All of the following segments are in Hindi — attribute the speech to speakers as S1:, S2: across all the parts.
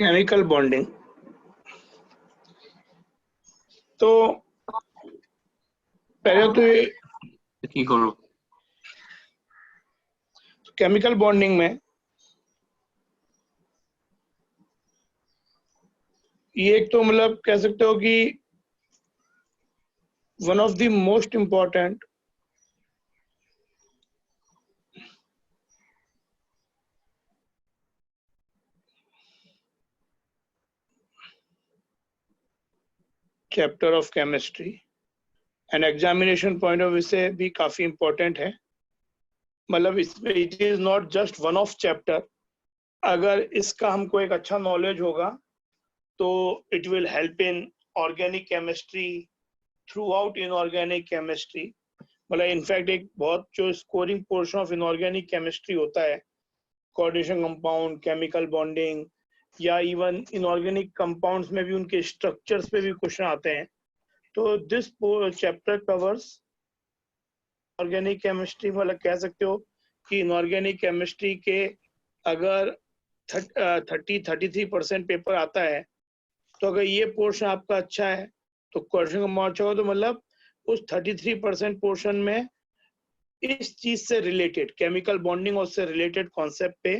S1: Chemical bonding. तो पहले तो ये केमिकल बॉन्डिंग में ये एक तो मतलब कह सकते हो कि one of the most important chapter of chemistry and examination point of view से भी काफी इंपॉर्टेंट है। मतलब इसमें it is not just one of chapter. अगर इसका हमको एक अच्छा नॉलेज होगा तो it will help in organic chemistry, through out inorganic chemistry. मतलब इनफैक्ट एक बहुत जो scoring portion of inorganic chemistry होता है, कोऑर्डिनेशन कंपाउंड, केमिकल बॉन्डिंग या इवन इनऑर्गेनिक कंपाउंड्स में भी उनके स्ट्रक्चर्स पे भी क्वेश्चन आते हैं। तो this chapter covers organic chemistry. मतलब कह सकते हो कि इनऑर्गेनिक केमिस्ट्री के अगर 33% पेपर आता है, तो अगर ये पोर्शन आपका अच्छा है तो क्वेश्चन का अच्छा होगा, तो मतलब उस 33% पोर्शन में इस चीज से रिलेटेड, केमिकल बॉन्डिंग और उससे रिलेटेड कॉन्सेप्ट पे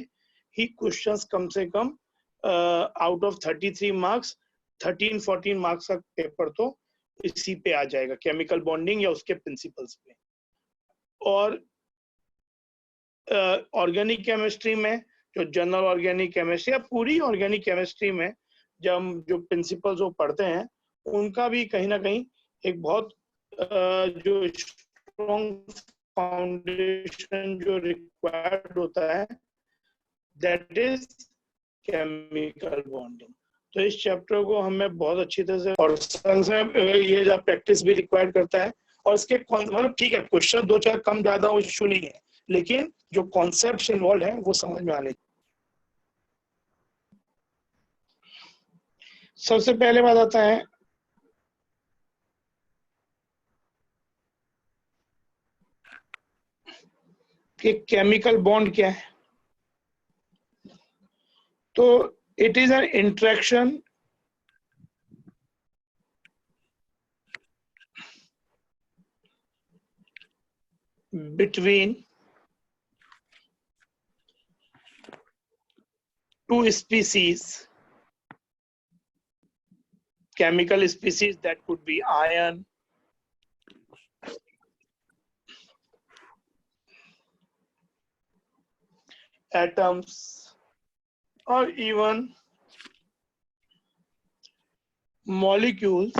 S1: ही क्वेश्चंस कम से come out of 33 marks 13-14 marks का पेपर तो इसी पे आ जाएगा, केमिकल बॉन्डिंग या उसके प्रिंसिपल्स पे। और ऑर्गेनिक केमिस्ट्री में जो जनरल ऑर्गेनिक केमिस्ट्री या पूरी ऑर्गेनिक केमिस्ट्री में जब हम जो प्रिंसिपल्स वो पढ़ते हैं, उनका भी कहीं ना कहीं एक बहुत जो स्ट्रॉन्ग फाउंडेशन जो रिक्वायर्ड होता है, दैट इज केमिकल बॉन्डिंग। तो इस चैप्टर को हमें बहुत अच्छी तरह से, और संग से ये जो प्रैक्टिस भी रिक्वायर्ड करता है। और इसके मतलब ठीक है, क्वेश्चन दो चार कम ज्यादा वो इशू नहीं है, लेकिन जो कॉन्सेप्ट इन्वॉल्व है वो समझ में आने। सबसे पहले बात आता है कि केमिकल बॉन्ड क्या है। तो it is an interaction between two species, chemical species, that could be iron, atoms, or even molecules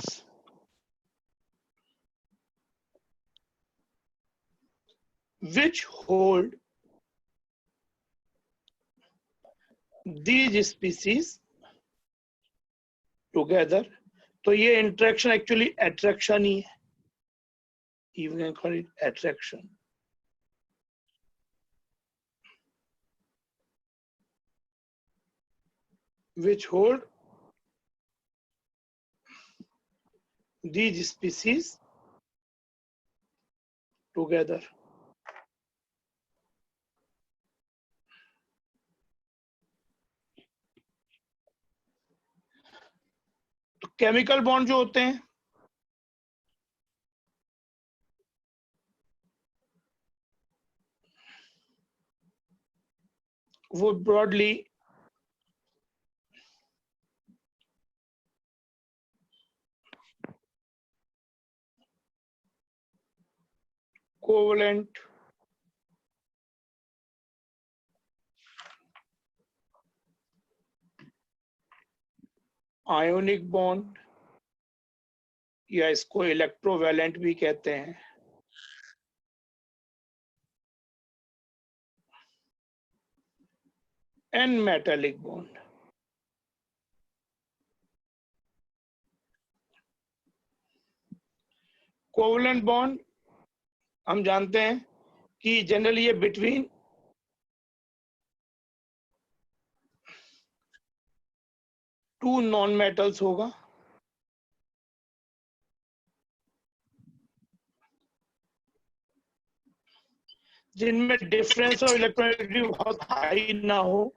S1: which hold these species together। तो ये इंटरेक्शन एक्चुअली अट्रैक्शन ही है, you can call it attraction। which hold these species together। तो केमिकल बॉन्ड जो होते हैं वो ब्रॉडली कोवलेंट, आयोनिक बॉन्ड, या इसको इलेक्ट्रोवैलेंट भी कहते हैं, and metallic bond. Covalent bond हम जानते हैं कि जनरली ये बिटवीन टू नॉन मेटल्स होगा, जिनमें डिफरेंस ऑफ इलेक्ट्रोनेगेटिविटी बहुत हाई ना हो,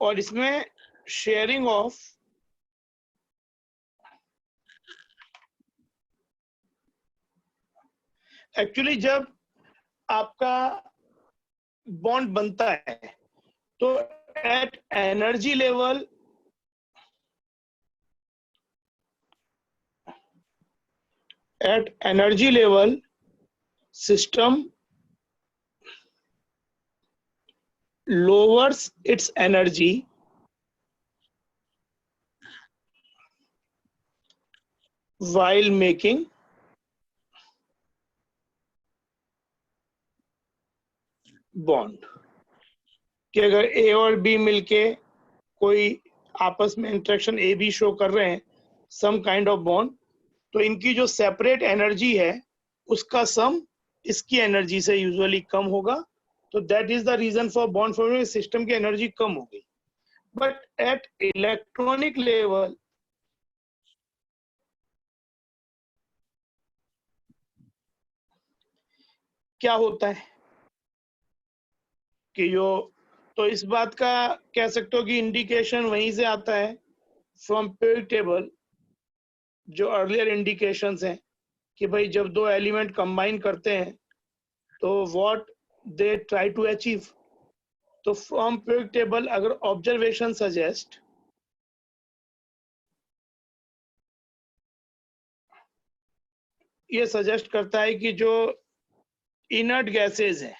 S1: और इसमें शेयरिंग ऑफ एक्चुअली जब आपका बॉन्ड बनता है तो at energy level system lowers its energy while making bond कि अगर ए और बी मिलके कोई आपस में इंटरेक्शन ए बी शो कर रहे हैं सम काइंड ऑफ बॉन्ड, तो इनकी जो सेपरेट एनर्जी है उसका सम इसकी एनर्जी से यूजुअली कम होगा, तो that is the reason for bond formation, system की एनर्जी कम हो गई। बट एट इलेक्ट्रॉनिक लेवल क्या होता है कि जो, तो इस बात का कह सकते हो कि इंडिकेशन वहीं से आता है फ्रॉम पीरियड टेबल, जो अर्लियर इंडिकेशंस हैं कि भाई जब दो एलिमेंट कंबाइन करते हैं तो what they try to achieve. तो फ्रॉम पीरियड टेबल अगर ऑब्जर्वेशन सजेस्ट ये सजेस्ट करता है कि जो इनर्ट गैसेज हैं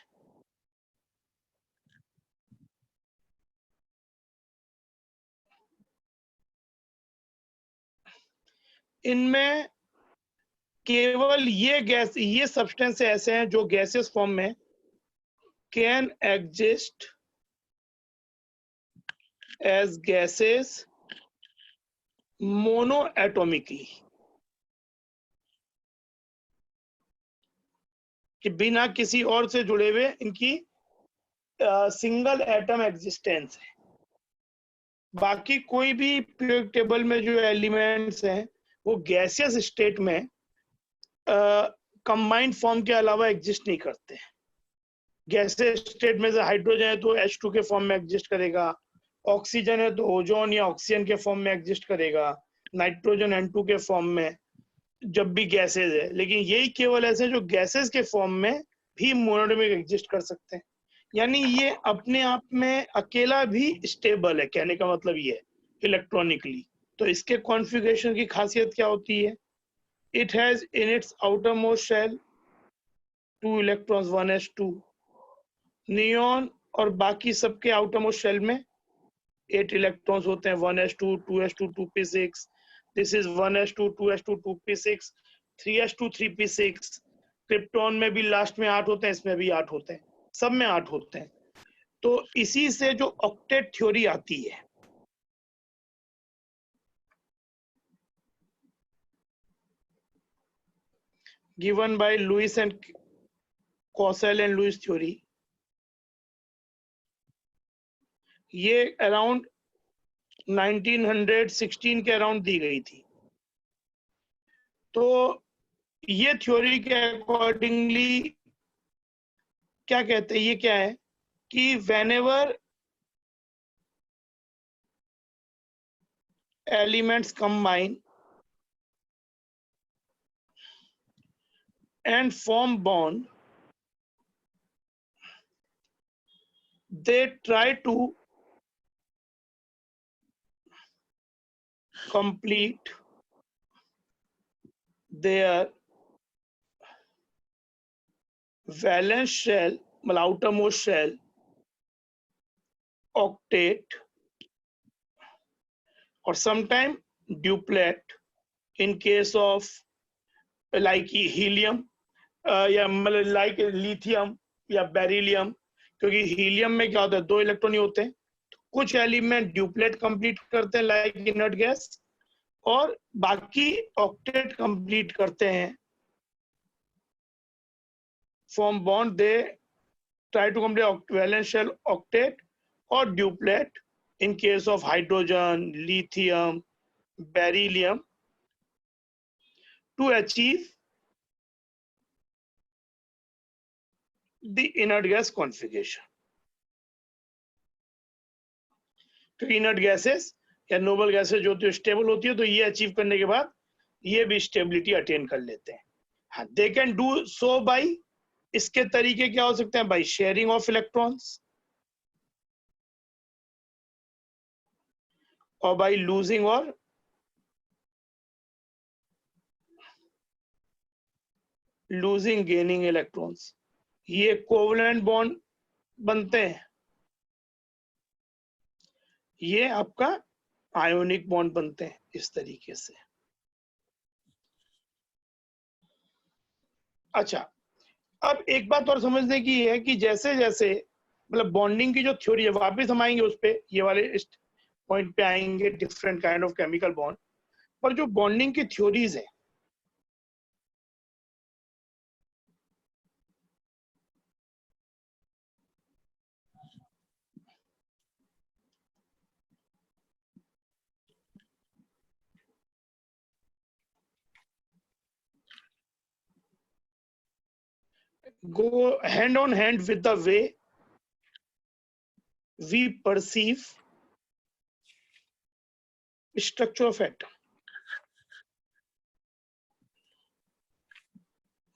S1: इनमें केवल ये सब्सटेंस ऐसे हैं जो गैसेस फॉर्म में can exist as gases monoatomically, कि बिना किसी और से जुड़े हुए इनकी सिंगल एटम एग्जिस्टेंस है। बाकी कोई भी पीरियड टेबल में जो एलिमेंट्स हैं वो गैसियस स्टेट में कंबाइंड फॉर्म के अलावा एग्जिस्ट नहीं करते। गैसियस स्टेट में से हाइड्रोजन है तो H2 के फॉर्म में एग्जिस्ट करेगा, ऑक्सीजन है तो ओजोन या ऑक्सीजन के फॉर्म में एग्जिस्ट करेगा, नाइट्रोजन N2 के फॉर्म में, जब भी गैसेज है। लेकिन यही केवल ऐसे जो गैसेज के फॉर्म में भी मोनोटोमिक एग्जिस्ट कर सकते हैं, यानी ये अपने आप में अकेला भी स्टेबल है, कहने का मतलब ये है इलेक्ट्रॉनिकली। तो इसके कॉन्फ़िगरेशन की खासियत क्या होती है? It has in its outer most shell 2 electrons 1s2, neon और बाकी सबके आउटर मोस्ट शेल में 8 इलेक्ट्रॉन्स होते हैं, 1s2 2s2 2p6, this is 1s2 2s2 2p6 3s2 3p6। Krypton में भी लास्ट में 8 होते हैं, इसमें भी 8 होते हैं, सब में 8 होते हैं। तो इसी से जो ऑक्टेट थ्योरी आती है, given by Lewis and Kossel and Lewis theory, ये अराउंड 1916 के अराउंड दी गई थी। तो ये थ्योरी के अकॉर्डिंगली क्या कहते हैं, ये क्या है कि whenever elements combine and form bond, they try to complete their valence shell, outermost shell, octet, or sometime duplet in case of like helium या मतलब लाइक लिथियम या बेरिलियम, क्योंकि हीलियम में क्या होता है 2 इलेक्ट्रॉन ही होते हैं। तो कुछ एलिमेंट ड्यूप्लेट कंप्लीट करते हैं लाइक इनर्ट गैस, और बाकी ऑक्टेट कंप्लीट करते हैं form bond, they try to complete valence shell octet और duplet in case of hydrogen, lithium, beryllium, to achieve the inert gas configuration. तो inert gases या नोबल गैसेज जो होती है स्टेबल होती है, तो ये अचीव करने के बाद ये भी स्टेबिलिटी अटेन कर लेते हैं। हाँ, they can do so by, इसके तरीके क्या हो सकते हैं? बाई शेयरिंग ऑफ इलेक्ट्रॉन्स, और बाई लूजिंग और लूजिंग गेनिंग इलेक्ट्रॉन्स। ये कोवलेंट बॉन्ड बनते हैं, ये आपका आयोनिक बॉन्ड बनते हैं इस तरीके से। अच्छा, अब एक बात और समझने की है कि जैसे जैसे मतलब बॉन्डिंग की जो थ्योरी है, वापस हम आएंगे उस पे, ये वाले इस पॉइंट पे आएंगे, different kind of chemical bond, पर जो बॉन्डिंग की थ्योरीज है, go hand on hand with the way we perceive structure of atom.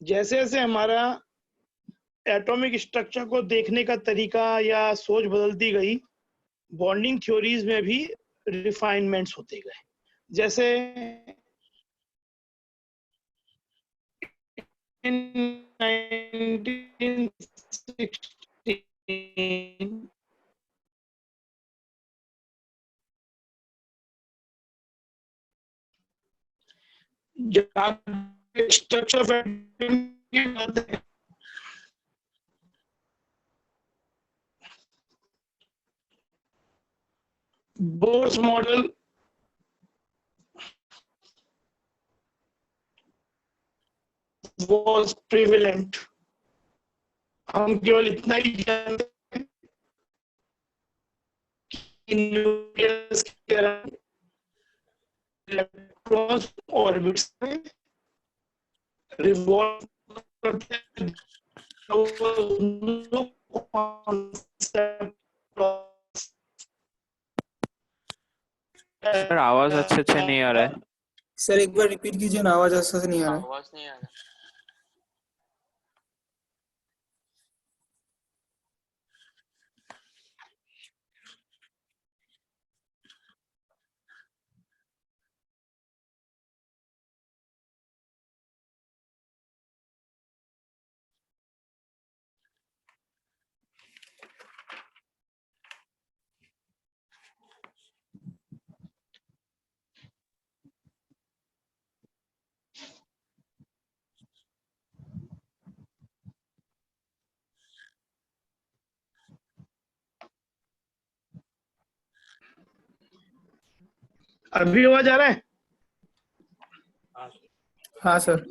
S1: जैसे जैसे हमारा एटॉमिक स्ट्रक्चर को देखने का तरीका या सोच बदलती गई, बॉन्डिंग थ्योरीज में भी रिफाइनमेंट्स होते गए। जैसे in 1916 स्ट्रक्चर ऑफ एटम की बात है, बोर्स मॉडल was prevalent। हम केवल इतना ही जानते हैं कि न्यूक्लियस के अराउंड इलेक्ट्रॉन्स ऑर्बिट्स में रिवॉल्व करते हैं। no concept of
S2: सर आवाज अच्छे से नहीं आ रहा है।
S3: सर एक बार रिपीट कीजिए ना, आवाज अच्छे से नहीं आ रहा है।
S2: आवाज नहीं आ रहा।
S1: अभी आवाज आ रहा है?
S3: हाँ सर।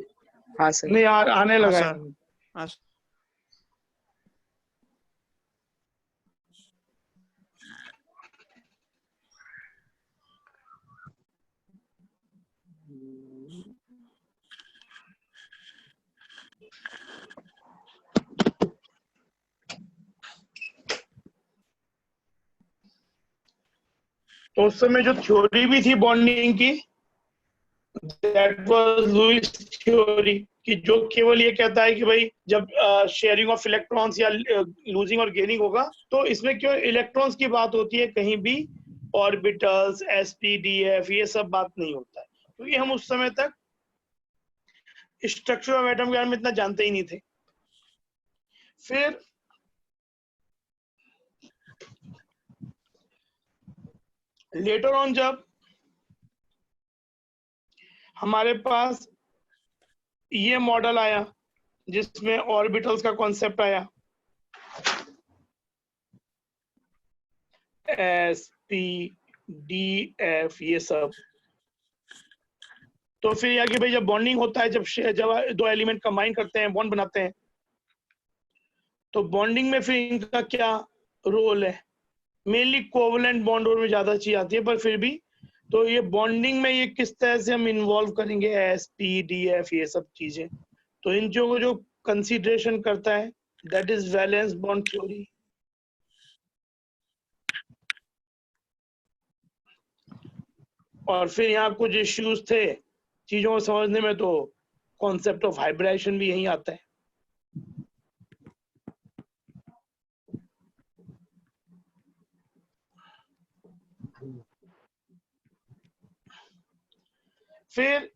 S4: हाँ सर।
S1: नहीं यार, आने लगा है।
S2: हाँ,
S1: तो उस समय जो थ्योरी भी थी बॉन्डिंग की, दैट वाज लुईस थ्योरी, कि जो केवल ये कहता है कि भाई जब शेयरिंग ऑफ इलेक्ट्रॉन्स या लूजिंग और गेनिंग होगा, तो इसमें क्यों इलेक्ट्रॉन्स की बात होती है, कहीं भी ऑर्बिटल्स, एसपीडीएफ, ये सब बात नहीं होता है, क्योंकि हम उस समय तक स्ट्रक्चर ऑफ एटम के बारे में इतना जानते ही नहीं थे। फिर लेटर ऑन जब हमारे पास ये मॉडल आया जिसमें ऑर्बिटल्स का कॉन्सेप्ट आया, एस पी डी एफ, ये सब, तो फिर यह कि भाई जब बॉन्डिंग होता है, जब दो एलिमेंट कंबाइन करते हैं, बॉन्ड बनाते हैं, तो बॉन्डिंग में फिर इनका क्या रोल है? मेनली कोवलेंट बॉन्ड में ज्यादा चीज आती है, पर फिर भी तो ये बॉन्डिंग में ये किस तरह से हम इन्वॉल्व करेंगे, एस पी डी एफ, ये सब चीजें, तो इन चीजों को जो कंसीडरेशन करता है, that is valence bond theory. और फिर यहाँ कुछ इश्यूज थे चीजों को समझने में, तो कॉन्सेप्ट ऑफ हाइब्रिडाइजेशन भी यहीं आता है। फिर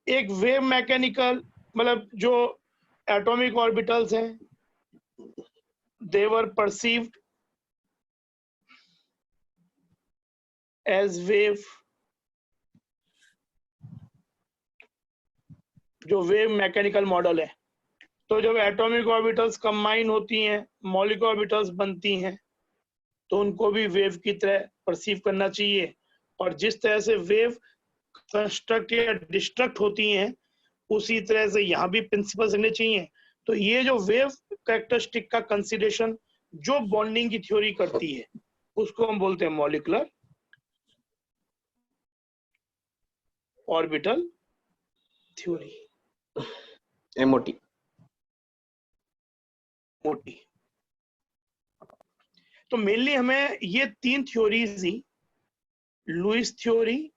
S1: एक वेव मैकेनिकल, मतलब जो एटॉमिक ऑर्बिटल्स हैं, दे वर परसीव्ड एज वेव। जो वेव मैकेनिकल मॉडल है, तो जब एटॉमिक ऑर्बिटल्स कंबाइन होती हैं, मॉलिक्यूलर ऑर्बिटल्स बनती हैं, तो उनको भी वेव की तरह परसीव करना चाहिए। और जिस तरह से वेव कंस्ट्रक्ट या डिस्ट्रक्ट होती हैं, उसी तरह से यहाँ भी प्रिंसिपल्स रहने चाहिए। तो ये जो वेव कैरेक्टरिस्टिक का कंसीडरेशन जो बॉन्डिंग की थ्योरी करती है, उसको हम बोलते हैं मॉलिक्यूलर ऑर्बिटल थ्योरी,
S4: एमओटी।
S1: मोटी। तो मेनली हमें ये 3 थ्योरीज ही, लुईस थ्योरी,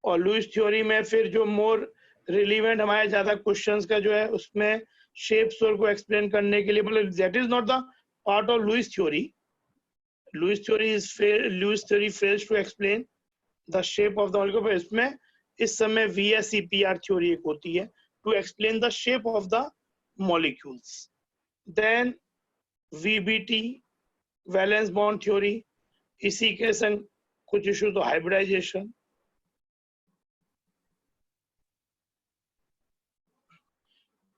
S1: और लुईस थ्योरी में फिर जो मोर रिलीवेंट हमारे ज्यादा क्वेश्चंस का जो है, उसमें शेप्स को एक्सप्लेन करने के लिए, मतलब that is not the part of Lewis theory. Lewis theory fails to explain the shape of the molecule. इसमें इस समय VSEPR थ्योरी एक होती है to explain the shape of the molecules. Then VBT, valence bond theory, इसी के संग कुछ इश्यू तो हाइब्रिडाइजेशन,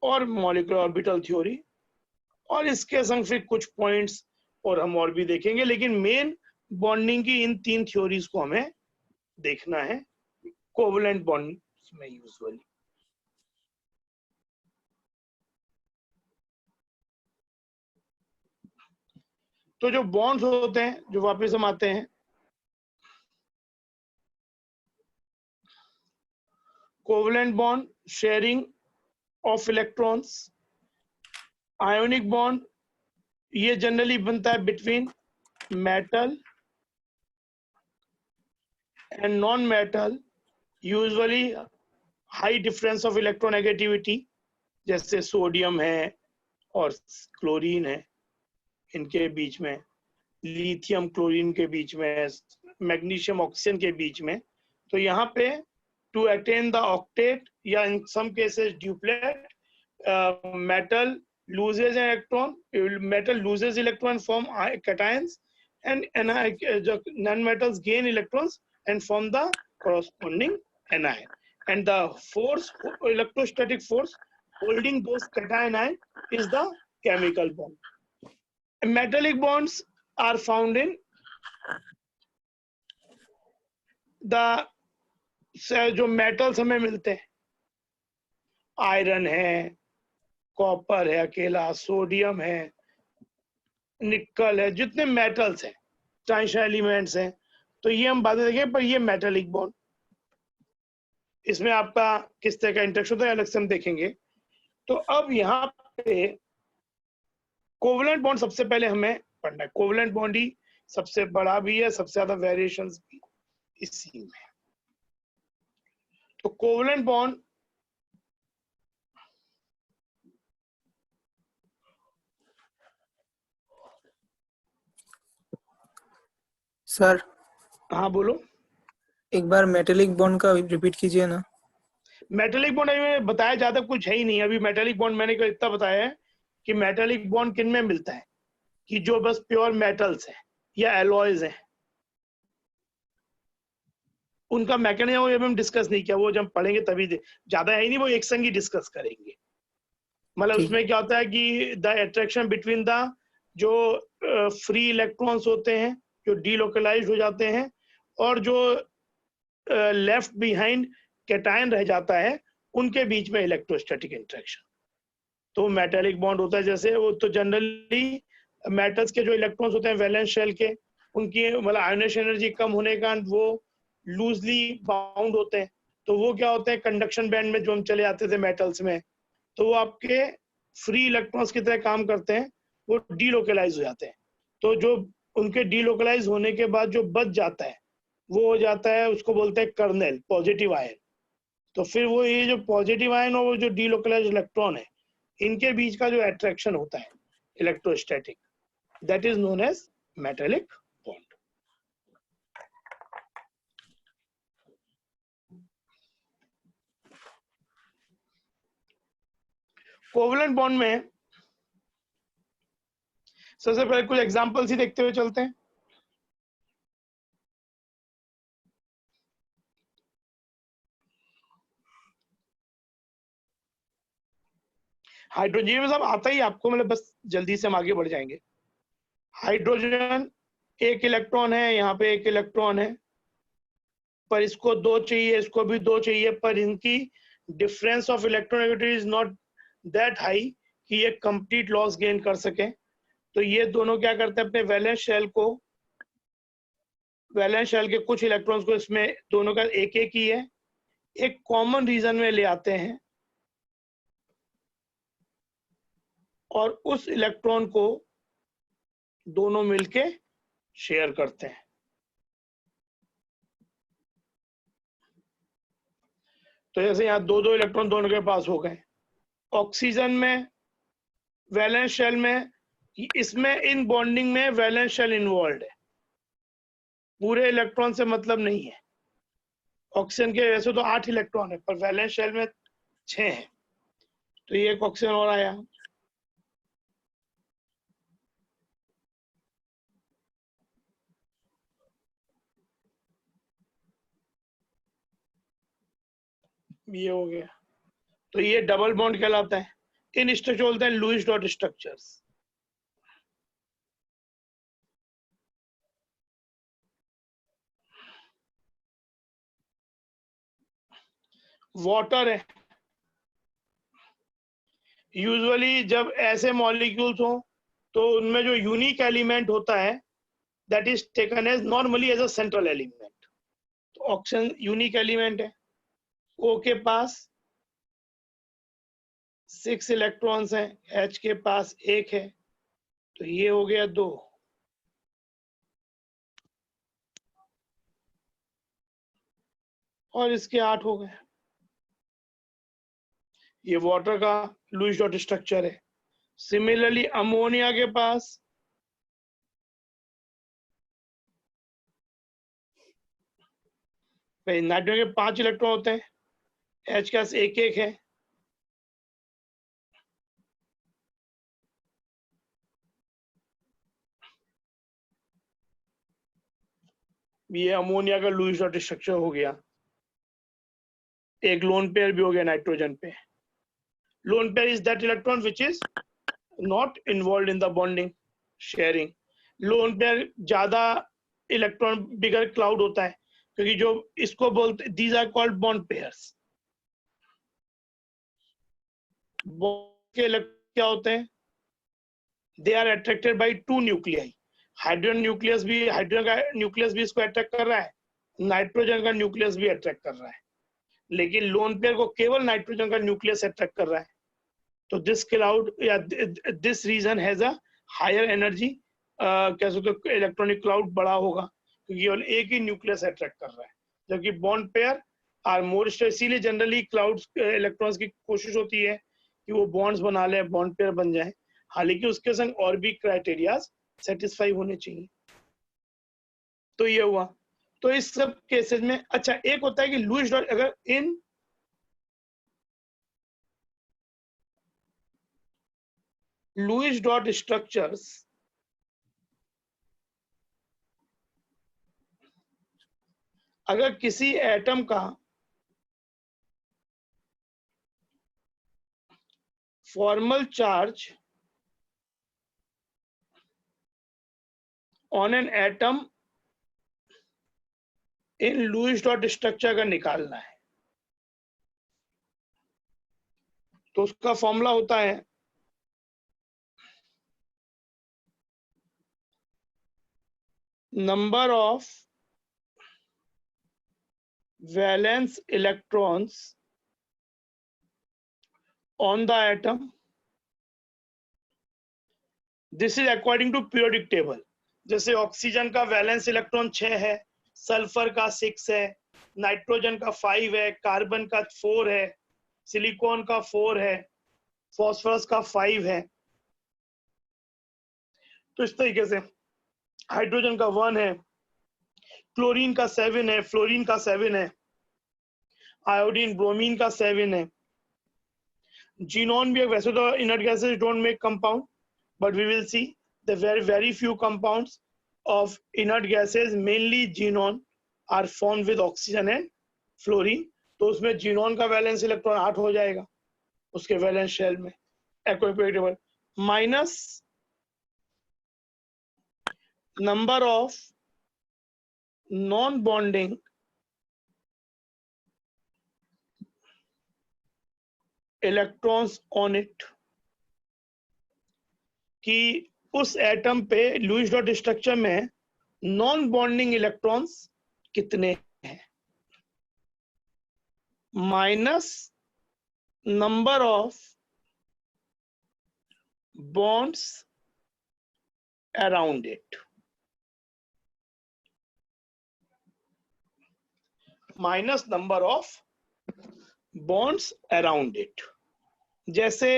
S1: और मॉलिक्यूलर ऑर्बिटल थ्योरी, और इसके संग फिर कुछ पॉइंट्स और हम और भी देखेंगे। लेकिन मेन बॉन्डिंग की इन 3 थ्योरीज को हमें देखना है कोवलेंट बॉन्ड्स में यूजुअली। तो जो बॉन्ड्स होते हैं, जो वापस हम आते हैं, covalent bond, sharing of electrons. Ionic bond, ये जनरली बनता है between metal and non metal, usually high difference of electronegativity, जैसे सोडियम है और क्लोरीन है, इनके बीच में, लिथियम क्लोरीन के बीच में, मैग्नीशियम ऑक्सीजन के बीच में। तो यहाँ पे टू अटेन द ऑक्टेट या in some cases duplet, metal loses an electron, metal loses electron, form cations, and non-metals gain electrons and form the corresponding anion. And the force, electrostatic force holding those cation ion is the chemical bond. Metallic bonds are found in the जो metals हमें मिलते हैं, आयरन है, कॉपर है अकेला, सोडियम है, निकल है, जितने मेटल्स हैं, ट्रांजिशन एलिमेंट्स हैं, तो ये हम बातें देखें। पर ये मेटालिक बॉन्ड, इसमें आपका किस तरह का इंटरेक्शन होता है अलग से हम देखेंगे। तो अब यहाँ पे कोवलेंट बॉन्ड सबसे पहले हमें पढ़ना है। कोवलेंट बॉन्ड ही सबसे बड़ा भी है, सबसे ज्यादा वेरिएशंस भी इसी में। तो कोवलेंट बॉन्ड
S3: सर
S1: हाँ बोलो।
S3: एक बार मेटेलिक बॉन्ड का रिपीट कीजिए ना।
S1: मेटालिक बॉन्ड में बताया ज्यादा कुछ है ही नहीं अभी। मेटालिक बॉन्ड मैंने इतना बताया है कि मेटालिक बॉन्ड किन में मिलता है, कि जो बस प्योर मेटल्स है या एलॉयज है, उनका मैकेनिज्म हम डिस्कस नहीं किया, वो जब पढ़ेंगे तभी ज्यादा है ही नहीं, वो एक संग ही डिस्कस करेंगे। मतलब उसमें क्या होता है कि द अट्रैक्शन बिटवीन द जो फ्री इलेक्ट्रॉन्स होते हैं जो डीलोकलाइज हो जाते हैं, और जो लेफ्ट बिहाइंड कैटायन रह जाता है, उनके बीच में इलेक्ट्रोस्टैटिक इंटरेक्शन। तो मेटालिक बॉन्ड होता है, जैसे वो तो जनरली मेटल्स के जो इलेक्ट्रॉन्स होते हैं वैलेंस शेल के, उनकी मतलब आयनेशन एनर्जी कम होने का वो लूजली बाउंड होते हैं। तो वो क्या होते हैं, कंडक्शन बैंड में जो हम चले आते थे मेटल्स में, तो वो आपके फ्री इलेक्ट्रॉन्स की तरह काम करते हैं, वो डीलोकलाइज हो जाते हैं। तो जो उनके डीलोकलाइज होने के बाद जो बच जाता है वो हो जाता है, उसको बोलते हैं कर्नेल, पॉजिटिव आयन। तो फिर वो ये जो पॉजिटिव आयन और वो जो डीलोकलाइज इलेक्ट्रॉन है, इनके बीच का जो अट्रैक्शन होता है electrostatic, that is known as metallic bond. Covalent bond में सबसे पहले कुछ एग्जांपल्स ही देखते हुए चलते हैं। हाइड्रोजन में सब आता ही आपको, मतलब बस जल्दी से हम आगे बढ़ जाएंगे। हाइड्रोजन एक इलेक्ट्रॉन है, यहाँ पे एक इलेक्ट्रॉन है, पर इसको दो चाहिए, इसको भी दो चाहिए, पर इनकी difference of electronegativity is not that high कि ये कंप्लीट लॉस गेन कर सके। तो ये दोनों क्या करते हैं, अपने वैलेंस शेल के कुछ इलेक्ट्रॉन्स को, इसमें दोनों का एक एक ही है, एक कॉमन रीजन में ले आते हैं और उस इलेक्ट्रॉन को दोनों मिलके शेयर करते हैं। तो जैसे यहाँ दो दो इलेक्ट्रॉन दोनों के पास हो गए। ऑक्सीजन में वैलेंस शेल में, इसमें इन बॉन्डिंग में वैलेंस शेल इन्वॉल्व है, पूरे इलेक्ट्रॉन से मतलब नहीं है। ऑक्सीजन के वैसे तो 8 इलेक्ट्रॉन है, पर वैलेंस शेल में 6 है। तो ये एक ऑक्सीजन और आया। ये हो गया। तो ये डबल बॉन्ड कहलाता है। इन स्ट्रक्चर बोलते हैं लुईस डॉट स्ट्रक्चर्स। वाटर है, यूजुअली जब ऐसे मॉलिक्यूल्स हो तो उनमें जो यूनिक एलिमेंट होता है that is taken as normally as a central element. तो ऑक्सीजन यूनिक एलिमेंट है, O के पास 6 इलेक्ट्रॉन्स हैं, H के पास 1 है, तो ये हो गया 2। और इसके 8 हो गए। ये वाटर का लुईस डॉट स्ट्रक्चर है। सिमिलरली अमोनिया के पास नाइट्रोजन के 5 इलेक्ट्रॉन होते हैं, H के पास 1 1 है। ये अमोनिया का लुईस डॉट स्ट्रक्चर हो गया। एक लोन पेयर भी हो गया नाइट्रोजन पे। Lone pair is that electron which is not involve in the bonding sharing. Lone pair ज्यादा इलेक्ट्रॉन बिगर क्लाउड होता है, क्योंकि जो इसको बोलते, these are called bond pairs. के क्या होते हैं, they are attracted by 2 nuclei. Hydrogen का न्यूक्लियस भी इसको अट्रैक्ट कर रहा है, नाइट्रोजन का न्यूक्लियस भी अट्रैक्ट कर रहा है, लेकिन लोन पेयर को केवल नाइट्रोजन का न्यूक्लियस अट्रैक्ट कर रहा है। तो दिस क्लाउड या this reason has a higher energy, कह सकते हो इलेक्ट्रॉनिक क्लाउड बड़ा होगा, क्योंकि केवल एक ही न्यूक्लियस अट्रैक्ट कर रहा है, जबकि बॉन्ड पेयर आर मोर। इसीलिए जनरली क्लाउड इलेक्ट्रॉन्स की कोशिश होती है कि वो बॉन्ड्स बना ले, बॉन्ड पेयर बन जाए, हालांकि उसके संग और भी क्राइटेरिया सेटिस्फाई होने चाहिए। तो ये हुआ। तो इस सब केसेस में अच्छा एक होता है कि लुईस डॉट, अगर इन लुईस डॉट स्ट्रक्चर्स अगर किसी एटम का formal charge on an atom in Lewis dot structure का निकालना है, तो उसका फॉर्मूला होता है number of valence electrons on the atom. This is according to periodic table. जैसे ऑक्सीजन का वैलेंस इलेक्ट्रॉन 6 है, सल्फर का 6 है, नाइट्रोजन का 5 है, कार्बन का 4 है, सिलिकॉन का 4 है, फॉस्फोरस का 5 है। तो इस तरीके से हाइड्रोजन का 1 है, क्लोरीन का 7 है, फ्लोरीन का 7 है, आयोडीन ब्रोमीन का 7 है। जीनॉन भी, वैसे तो inert gases don't make compound, but we will see the very few compounds of inert gases, mainly xenon, are formed with oxygen and fluorine. तो उसमें जीनॉन का वैलेंस इलेक्ट्रॉन 8 हो जाएगा उसके वैलेंस शेल में, equilibrium minus number of non bonding electrons on it, कि उस एटम पे लुईस डॉट स्ट्रक्चर में नॉन बॉन्डिंग इलेक्ट्रॉन्स कितने हैं, minus number of bonds around it, minus number of bonds around it. जैसे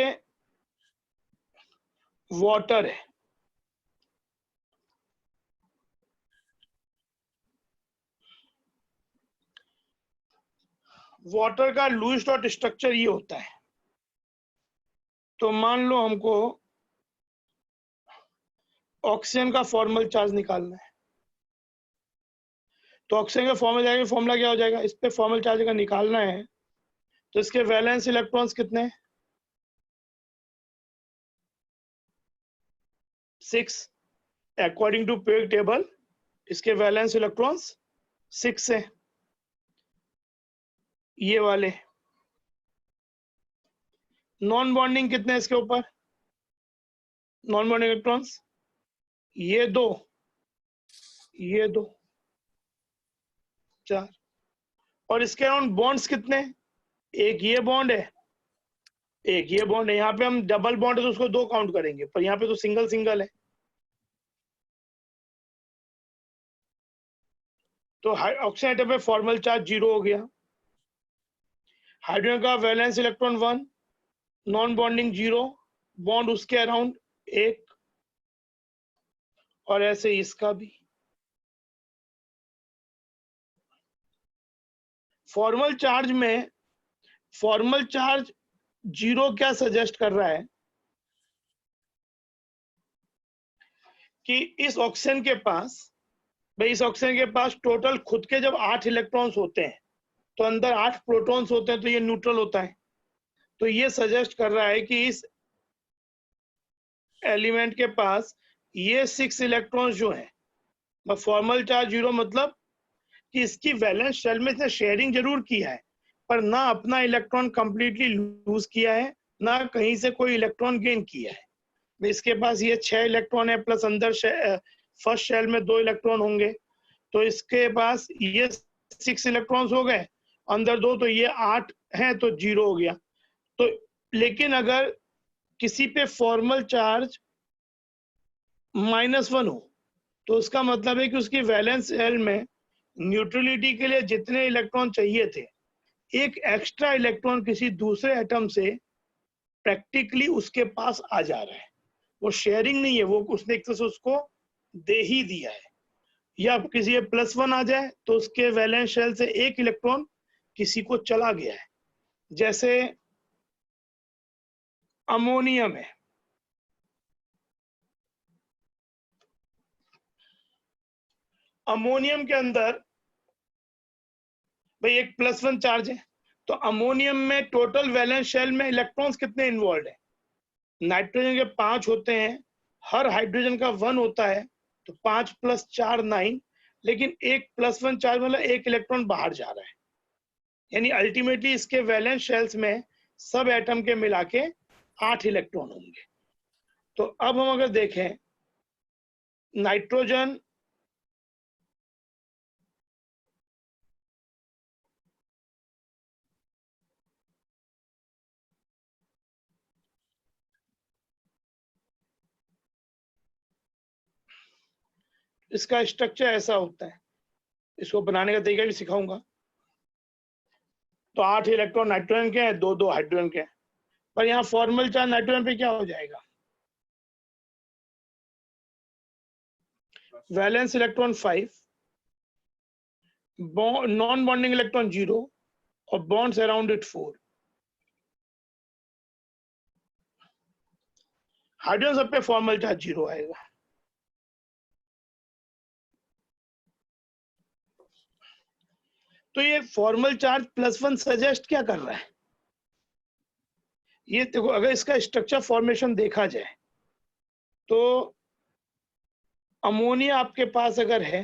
S1: वाटर है, वाटर का लुईस डॉट स्ट्रक्चर ये होता है। तो मान लो हमको ऑक्सीजन का फॉर्मल चार्ज निकालना है, तो ऑक्सीजन का फॉर्मूला क्या हो जाएगा, इस पे फॉर्मल चार्ज का निकालना है, तो इसके वैलेंस इलेक्ट्रॉन्स कितने हैं, 6 अकॉर्डिंग टू पीरियोडिक टेबल। इसके वैलेंस इलेक्ट्रॉन्स 6 है, ये वाले। नॉन बॉन्डिंग कितने हैं इसके ऊपर, नॉन बॉन्डिंग इलेक्ट्रॉन्स ये दो, ये दो, 4। और इसके अराउंड बॉन्ड्स कितने, एक ये बॉन्ड है, एक ये बॉन्ड है। यहाँ पे हम डबल बॉन्ड है तो उसको 2 काउंट करेंगे, पर यहाँ पे तो सिंगल सिंगल है। तो ऑक्सीजन एटम पे फॉर्मल चार्ज 0 हो गया। हाइड्रोजन का valence electron 1, non bonding 0, bond उसके अराउंड 1, और ऐसे इसका भी। फॉर्मल चार्ज में, फॉर्मल चार्ज 0 क्या सजेस्ट कर रहा है कि इस ऑक्सीजन के पास, भाई इस ऑक्सीजन के पास टोटल खुद के जब 8 इलेक्ट्रॉन्स होते हैं तो अंदर 8 प्रोटॉन्स होते हैं, तो ये न्यूट्रल होता है। तो ये सजेस्ट कर रहा है कि इस एलिमेंट के पास ये 6 इलेक्ट्रॉन्स जो हैं, फॉर्मल चार्ज 0 मतलब कि इसकी वैलेंस शेल में इसने शेयरिंग जरूर किया है, पर ना अपना इलेक्ट्रॉन कंप्लीटली लूज किया है, ना कहीं से कोई इलेक्ट्रॉन गेन किया है। इसके पास ये 6 इलेक्ट्रॉन है, प्लस अंदर फर्स्ट शेल में 2 इलेक्ट्रॉन होंगे, तो इसके पास ये 6 इलेक्ट्रॉन्स हो गए, अंदर 2, तो ये 8 है, तो 0 हो गया। तो लेकिन अगर किसी पे फॉर्मल चार्ज -1 हो, तो उसका मतलब है कि उसकी वैलेंस शेल में न्यूट्रलिटी के लिए जितने इलेक्ट्रॉन चाहिए थे, एक एक्स्ट्रा इलेक्ट्रॉन किसी दूसरे एटम से प्रैक्टिकली उसके पास आ जा रहा है। वो शेयरिंग नहीं है, वो उसने एक तरह से उसको दे ही दिया है। या किसी +1 आ जाए तो उसके वैलेंस शेल से एक इलेक्ट्रॉन किसी को चला गया है। जैसे अमोनियम है, अमोनियम के अंदर भाई एक +1 चार्ज है, तो अमोनियम में टोटल वैलेंस शेल में इलेक्ट्रॉन्स कितने इन्वॉल्व है, नाइट्रोजन के 5 होते हैं, हर हाइड्रोजन का 1 होता है, तो 5 + 4 9, लेकिन एक +1 चार्ज मतलब एक इलेक्ट्रॉन बाहर जा रहा है। यानी अल्टीमेटली इसके वैलेंस शेल्स में सब एटम के मिला के 8 इलेक्ट्रॉन होंगे। तो अब हम अगर देखें नाइट्रोजन इसका स्ट्रक्चर ऐसा होता है, इसको बनाने का तरीका भी सिखाऊंगा। तो 8 इलेक्ट्रॉन नाइट्रोजन के हैं, 2 हाइड्रोजन के हैं, पर यहाँ फॉर्मल चार्ज नाइट्रोजन पे क्या हो जाएगा? Valence electron 5, non bonding electron 0 और बॉन्ड्स अराउंड इट 4। हाइड्रोजन सब पे फॉर्मल चार्ज 0 आएगा। तो ये फॉर्मल चार्ज +1 सजेस्ट क्या कर रहा है? ये देखो, अगर इसका स्ट्रक्चर फॉर्मेशन देखा जाए तो अमोनिया आपके पास अगर है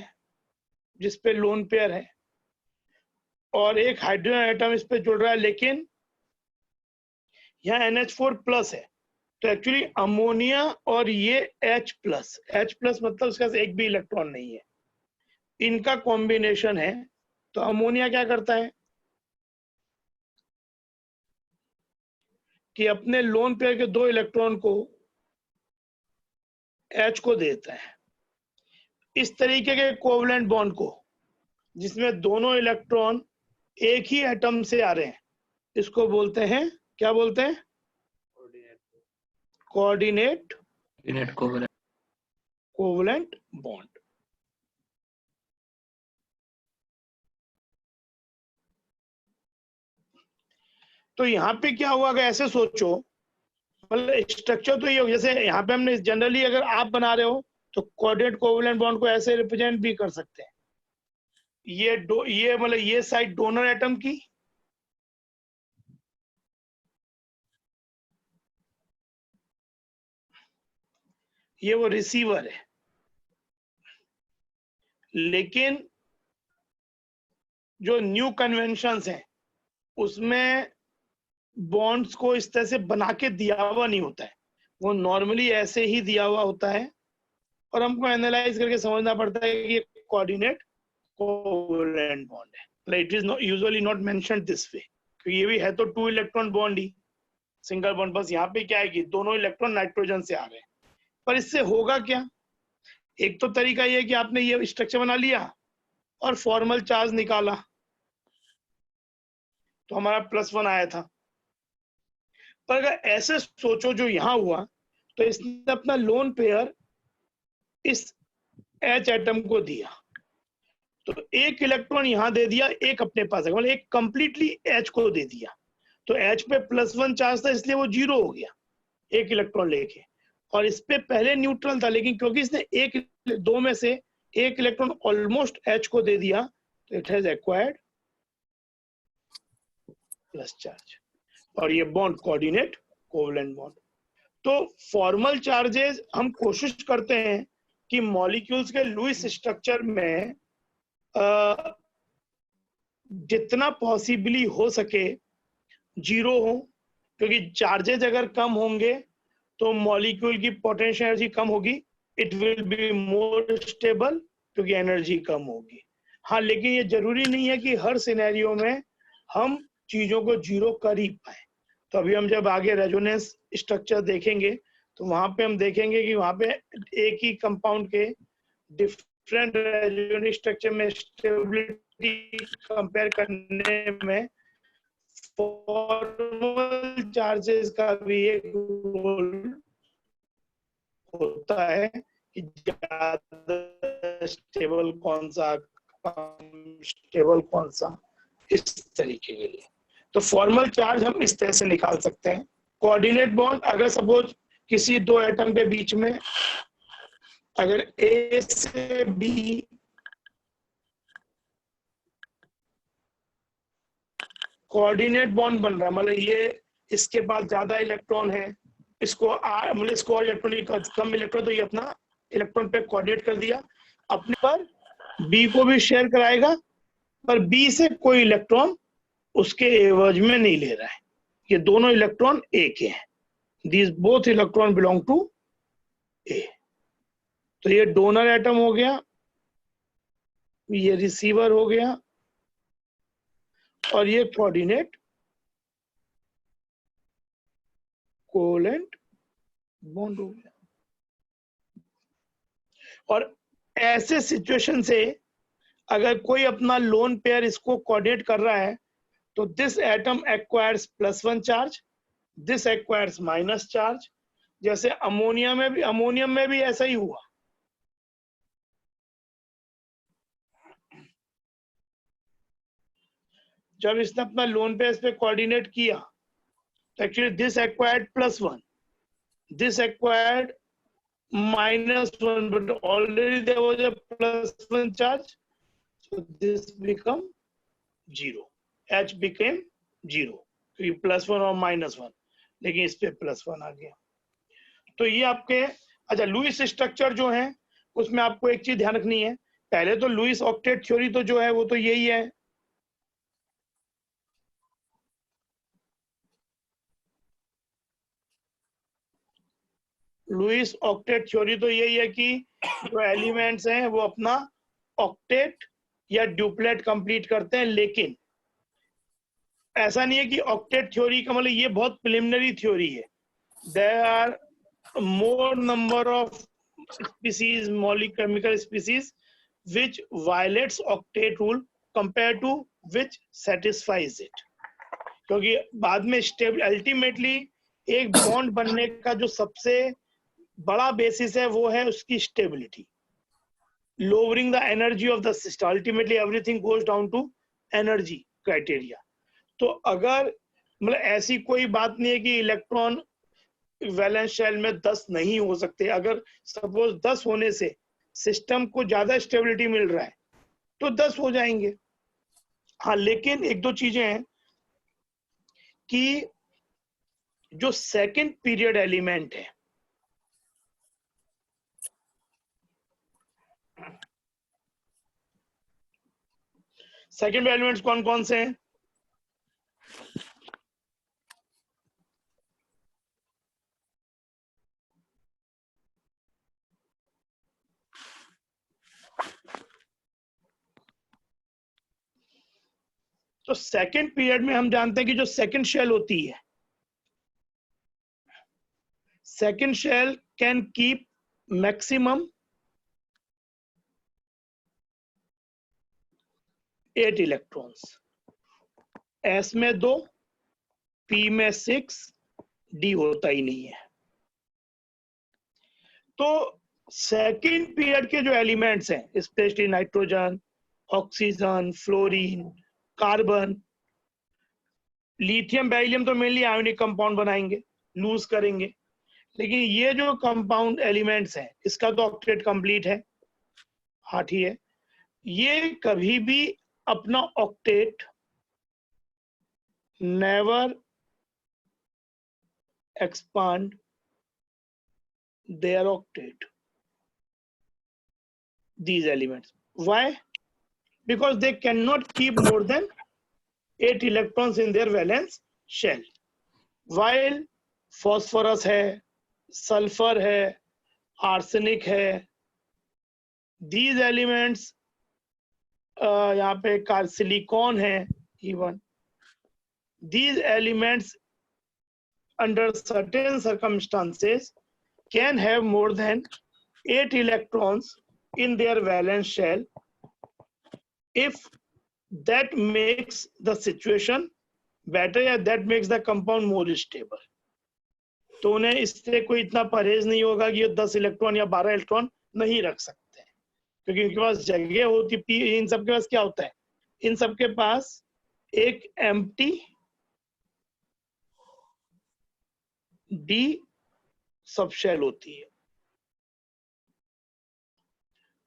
S1: जिसपे लोन पेयर है और एक हाइड्रोजन एटम इस पे जुड़ रहा है, लेकिन यहाँ NH4+ है, तो एक्चुअली अमोनिया और ये H+ मतलब उसके पास एक भी इलेक्ट्रॉन नहीं है, इनका कॉम्बिनेशन है। तो अमोनिया क्या करता है कि अपने लोन पेयर के 2 इलेक्ट्रॉन को H को देता है। इस तरीके के कोवलेंट बॉन्ड को, जिसमें दोनों इलेक्ट्रॉन एक ही एटम से आ रहे हैं, इसको बोलते हैं, क्या बोलते हैं? Coordinate covalent bond. तो यहाँ पे क्या हुआ, अगर ऐसे सोचो, मतलब स्ट्रक्चर तो ये हो, जैसे यहाँ पे हमने जनरली अगर आप बना रहे हो तो कोऑर्डिनेट कोवलेंट बॉन्ड को ऐसे रिप्रेजेंट भी कर सकते हैं। ये मतलब ये साइड डोनर एटम की, ये वो रिसीवर है। लेकिन जो न्यू कन्वेंशंस हैं उसमें बॉन्ड्स को इस तरह से बना के दिया हुआ नहीं होता है, वो नॉर्मली ऐसे ही दिया हुआ होता है, और हमको एनालाइज करके समझना पड़ता है कि ये कोऑर्डिनेट कोवलेंट बॉन्ड है। मतलब it is usually not mentioned this way, क्योंकि ये भी है तो 2 इलेक्ट्रॉन बॉन्ड ही, सिंगल बॉन्ड। बस यहाँ पे क्या है कि दोनों इलेक्ट्रॉन नाइट्रोजन से आ रहे हैं। पर इससे होगा क्या? एक तो तरीका ये है कि आपने ये स्ट्रक्चर बना लिया और फॉर्मल चार्ज निकाला, तो हमारा +1 आया था। पर अगर ऐसे सोचो जो यहां हुआ, तो इसने अपना लोन पेयर इस H एटम को दिया, तो एक इलेक्ट्रॉन यहां दे दिया, एक अपने पास है, मतलब एक कंप्लीटली H को दे दिया। तो H पे +1 चार्ज था, इसलिए वो 0 हो गया एक इलेक्ट्रॉन लेके। और इस पे पहले न्यूट्रल था, लेकिन क्योंकि इसने 2 में से एक इलेक्ट्रॉन ऑलमोस्ट H को दे दिया, तो it has acquired plus charge, और ये बॉन्ड कोऑर्डिनेट कोवलेंट बॉन्ड। तो फॉर्मल चार्जेस हम कोशिश करते हैं कि मॉलिक्यूल्स के लुईस स्ट्रक्चर में जितना पॉसिबली हो सके 0 हो, क्योंकि चार्जेज अगर कम होंगे तो मॉलिक्यूल की पोटेंशियल एनर्जी कम होगी, it will be more stable, क्योंकि एनर्जी कम होगी। हाँ, लेकिन ये जरूरी नहीं है कि हर सिनेरियो में हम चीजों को 0 कर ही पाए। तो अभी हम जब आगे रेजोनेंस स्ट्रक्चर देखेंगे तो वहां पे हम देखेंगे कि वहां पे एक ही कंपाउंड के डिफरेंट रेजोनेंस स्ट्रक्चर में स्टेबिलिटी कंपेयर करने में फॉर्मल चार्जेस का भी एक रोल होता है कि ज्यादा स्टेबल कौन सा, कम स्टेबल कौन सा, इस तरीके के लिए। तो फॉर्मल चार्ज हम इस तरह से निकाल सकते हैं। कोऑर्डिनेट बॉन्ड, अगर सपोज किसी 2 एटम के बीच में अगर A से B कोऑर्डिनेट बॉन्ड बन रहा है, मतलब ये इसके पास ज्यादा इलेक्ट्रॉन है, मतलब इसको और इलेक्ट्रॉन कम इलेक्ट्रॉन, तो ये अपना इलेक्ट्रॉन पे कोऑर्डिनेट कर दिया, अपने पर B को भी शेयर कराएगा, पर B से कोई इलेक्ट्रॉन उसके एवज में नहीं ले रहा है। ये दोनों इलेक्ट्रॉन A के हैं, these both electron belong to A। तो ये डोनर एटम हो गया, ये रिसीवर हो गया, और ये कोऑर्डिनेट कोवलेंट बॉन्ड हो गया। और ऐसे सिचुएशन से अगर कोई अपना लोन पेयर इसको कोऑर्डिनेट कर रहा है तो this atom acquires +1 charge, this acquires minus charge. जैसे अमोनियम में भी ऐसा ही हुआ। जब इसने अपना लोन पेयर पे कोऑर्डिनेट किया तो actually this acquired +1, this acquired -1, but already there was a +1 charge, so this become 0. H became 0 क्योंकि +1 और -1, लेकिन इस पे +1 आ गया। तो ये आपके अच्छा लुईस स्ट्रक्चर जो है उसमें आपको एक चीज ध्यान रखनी है। पहले तो लुईस ऑक्टेट थ्योरी तो जो है वो तो यही है, लुईस ऑक्टेट थ्योरी तो यही है कि जो एलिमेंट्स हैं वो अपना ऑक्टेट या ड्यूप्लेट कंप्लीट करते हैं। लेकिन ऐसा नहीं है कि ऑक्टेट थ्योरी का मतलब ये बहुत प्रिलिमिनरी थ्योरी है। There are more number of species, molecular species which violates octet rule compared to which satisfies it, क्योंकि बाद में स्टेबल अल्टीमेटली एक बॉन्ड बनने का जो सबसे बड़ा बेसिस है वो है उसकी stability, lowering the energy of the system. Ultimately everything goes down to energy criteria. तो अगर मतलब ऐसी कोई बात नहीं है कि इलेक्ट्रॉन वैलेंस शेल में 10 नहीं हो सकते। अगर सपोज 10 होने से सिस्टम को ज्यादा स्टेबिलिटी मिल रहा है तो 10 हो जाएंगे। हाँ, लेकिन एक दो चीजें हैं कि जो सेकंड पीरियड एलिमेंट है, सेकंड एलिमेंट्स कौन कौन से हैं? तो सेकंड पीरियड में हम जानते हैं कि जो सेकंड शेल होती है, second shell can keep maximum 8 electrons. S में 2, P में 6, D होता ही नहीं है। तो सेकंड पीरियड के जो एलिमेंट्स हैं, specially nitrogen, oxygen, fluorine, carbon, lithium, beryllium तो मेनली आयोनिक कंपाउंड बनाएंगे, लूज करेंगे। लेकिन ये जो कंपाउंड एलिमेंट्स हैं इसका तो ऑक्टेट कंप्लीट है, हाँ ठीक है, ये कभी भी अपना octet never expand their octet, these elements. Why? Because they cannot keep more than 8 electrons in their valence shell. While phosphorus है, sulfur है, arsenic है, these elements यहाँ पे silicon है, even these elements under certain circumstances can have more than 8 electrons in their valence shell if that makes the situation better या that makes the compound more stable. तो उन्हें इससे कोई इतना परहेज नहीं होगा कि ये 10 इलेक्ट्रॉन या 12 इलेक्ट्रॉन नहीं रख सकते हैं, क्योंकि इनके पास जगह होती है। इन सबके पास क्या होता है, इन सबके पास एक एम्प्टी डी सबशेल होती है,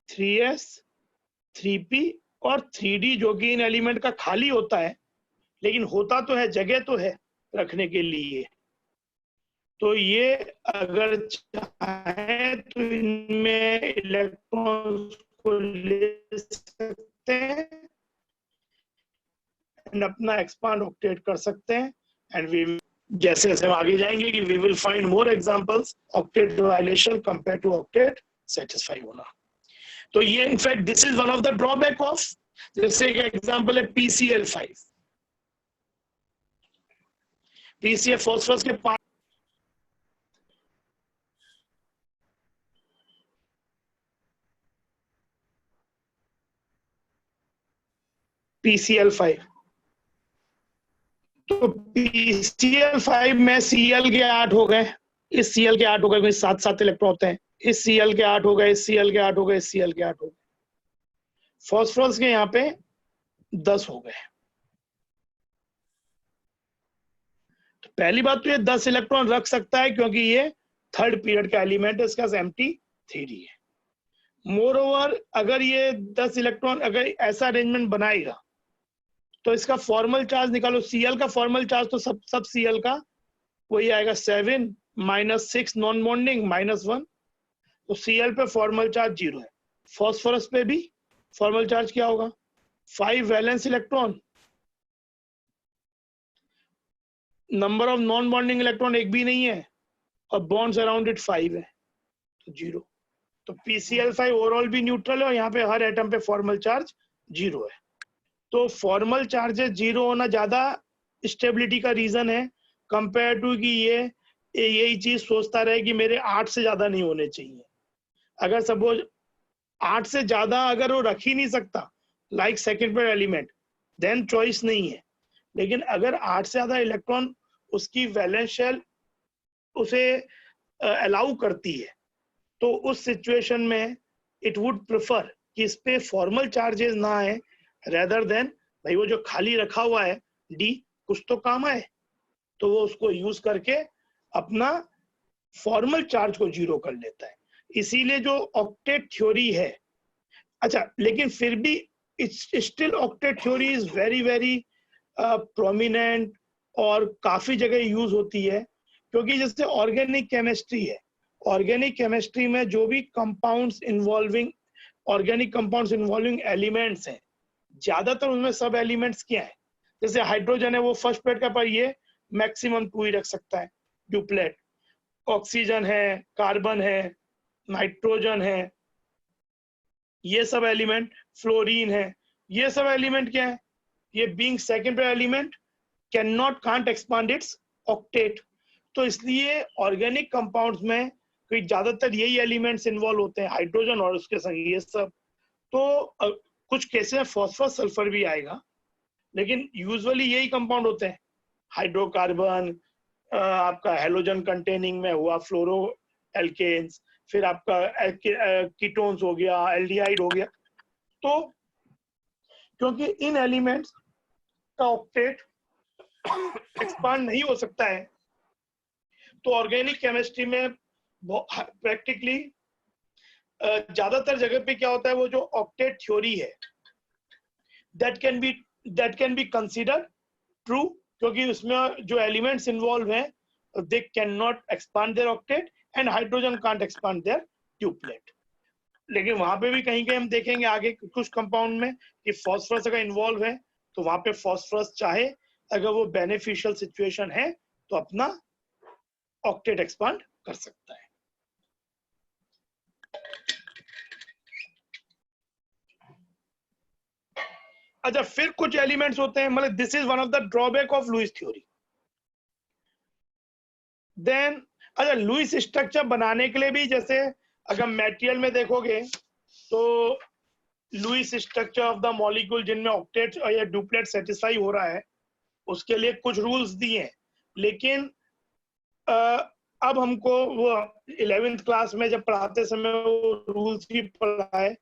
S1: 3s, 3p और 3d, जो कि इन एलिमेंट का खाली होता है, लेकिन होता तो है, जगह तो है रखने के लिए। तो ये अगर चाहे तो इनमें इलेक्ट्रॉन्स को ले सकते हैं एंड अपना एक्सपांड ऑक्टेट कर सकते हैं। एंड वी जैसे जैसे हम आगे जाएंगे कि we will find more examples octet violation compare to octet satisfy होना। तो ये in fact this is one of the drawback of, जैसे एक एग्जांपल है PCl5, PCl फॉस्फोरस के 5 PCl5। तो PCl5 में Cl के 8 हो गए, इस Cl के 8 हो गए, क्योंकि 7 इलेक्ट्रॉन होते हैं, इस Cl के 8 हो गए, इस Cl के 8 हो गए, इस Cl के 8 हो गए। फॉस्फोरस के यहाँ पे 10 हो गए। तो पहली बात तो ये 10 इलेक्ट्रॉन रख सकता है क्योंकि ये थर्ड पीरियड का एलिमेंट है, इसका एम्प्टी थ्योरी है। मोर ओवर अगर ये 10 इलेक्ट्रॉन अगर ऐसा अरेंजमेंट बनाएगा तो इसका फॉर्मल चार्ज निकालो। Cl का फॉर्मल चार्ज तो सब Cl का वही आएगा 7 -6 नॉन बॉन्डिंग -1, तो Cl पे फॉर्मल चार्ज 0 है। फॉस्फोरस पे भी फॉर्मल चार्ज क्या होगा? 5 valence electron, number of non bonding electron एक भी नहीं है और बॉन्ड्स अराउंड इट 5 है, तो 0। तो PCl5 ओवरऑल भी न्यूट्रल है और यहाँ पे हर एटम पे फॉर्मल चार्ज 0 है। तो फॉर्मल चार्जेस 0 होना ज्यादा स्टेबिलिटी का रीजन है कंपेयर टू कि ये यही चीज सोचता रहे कि मेरे 8 से ज्यादा नहीं होने चाहिए। अगर सपोज 8 से ज्यादा अगर वो रख ही नहीं सकता like second pair element, then choice नहीं है। लेकिन अगर 8 से ज्यादा इलेक्ट्रॉन उसकी वैलेंस शेल उसे अलाउ करती है तो उस सिचुएशन में इट वुड प्रेफर कि इस पे फॉर्मल चार्जेस ना आए रेदर देन भाई वो जो खाली रखा हुआ है डी कुछ तो काम आए, तो वो उसको यूज करके अपना फॉर्मल चार्ज को 0 कर लेता है। इसीलिए जो ऑक्टेट थ्योरी है, अच्छा लेकिन फिर भी still octet theory is very very prominent और काफी जगह यूज होती है, क्योंकि जैसे ऑर्गेनिक केमिस्ट्री है, ऑर्गेनिक केमिस्ट्री में जो भी compounds involving organic compounds involving elements हैं, ज्यादातर उनमें सब एलिमेंट्स क्या है? जैसे हाइड्रोजन है वो फर्स्ट प्लेट का पर ये मैक्सिमम 2 ही रख सकता है, ड्यूप्लेट। ऑक्सीजन है, कार्बन है, नाइट्रोजन है, ये सब एलिमेंट, फ्लोरीन है, ये सब एलिमेंट क्या है? ये being second pair element can't expand it's octet. तो इसलिए ऑर्गेनिक कंपाउंड्स में कोई ज्यादातर यही एलिमेंट्स इन्वॉल्व होते हैं, हाइड्रोजन और उसके संग ये सब। तो कुछ केसेस में फॉस्फोरस सल्फर भी आएगा, लेकिन यूजुअली यही कंपाउंड होते हैं, हाइड्रोकार्बन, आपका हेलोजन कंटेनिंग में हुआ फ्लोरो एल्केन्स, फिर आपका कीटोन्स हो गया, एल्डिहाइड हो गया। तो क्योंकि इन एलिमेंट्स का ऑक्टेट एक्सपांड नहीं हो सकता है, तो ऑर्गेनिक केमिस्ट्री में प्रैक्टिकली ज्यादातर जगह पे क्या होता है, वो जो ऑक्टेट थ्योरी है that can be consider true, क्योंकि उसमें जो एलिमेंट्स इन्वॉल्व हैं they can not expand their octet and hydrogen can't expand their duplet. लेकिन वहां पे भी कहीं कहीं हम देखेंगे आगे कुछ कंपाउंड में कि फॉस्फोरस अगर इन्वॉल्व है तो वहां पे फॉस्फोरस चाहे अगर वो बेनिफिशियल सिचुएशन है तो अपना ऑक्टेट एक्सपांड कर सकता है। अच्छा, फिर कुछ एलिमेंट्स होते हैं, मतलब this is one of the drawback of Lewis theory. Then अच्छा, लुईस स्ट्रक्चर बनाने के लिए भी, जैसे अगर मटेरियल में देखोगे तो Lewis structure of the molecule जिनमें ऑक्टेट या डुप्लेट सेटिस्फाई हो रहा है उसके लिए कुछ रूल्स दिए हैं, लेकिन अब हमको वो 11th क्लास में जब पढ़ाते समय वो रूल्स भी पढ़ाए,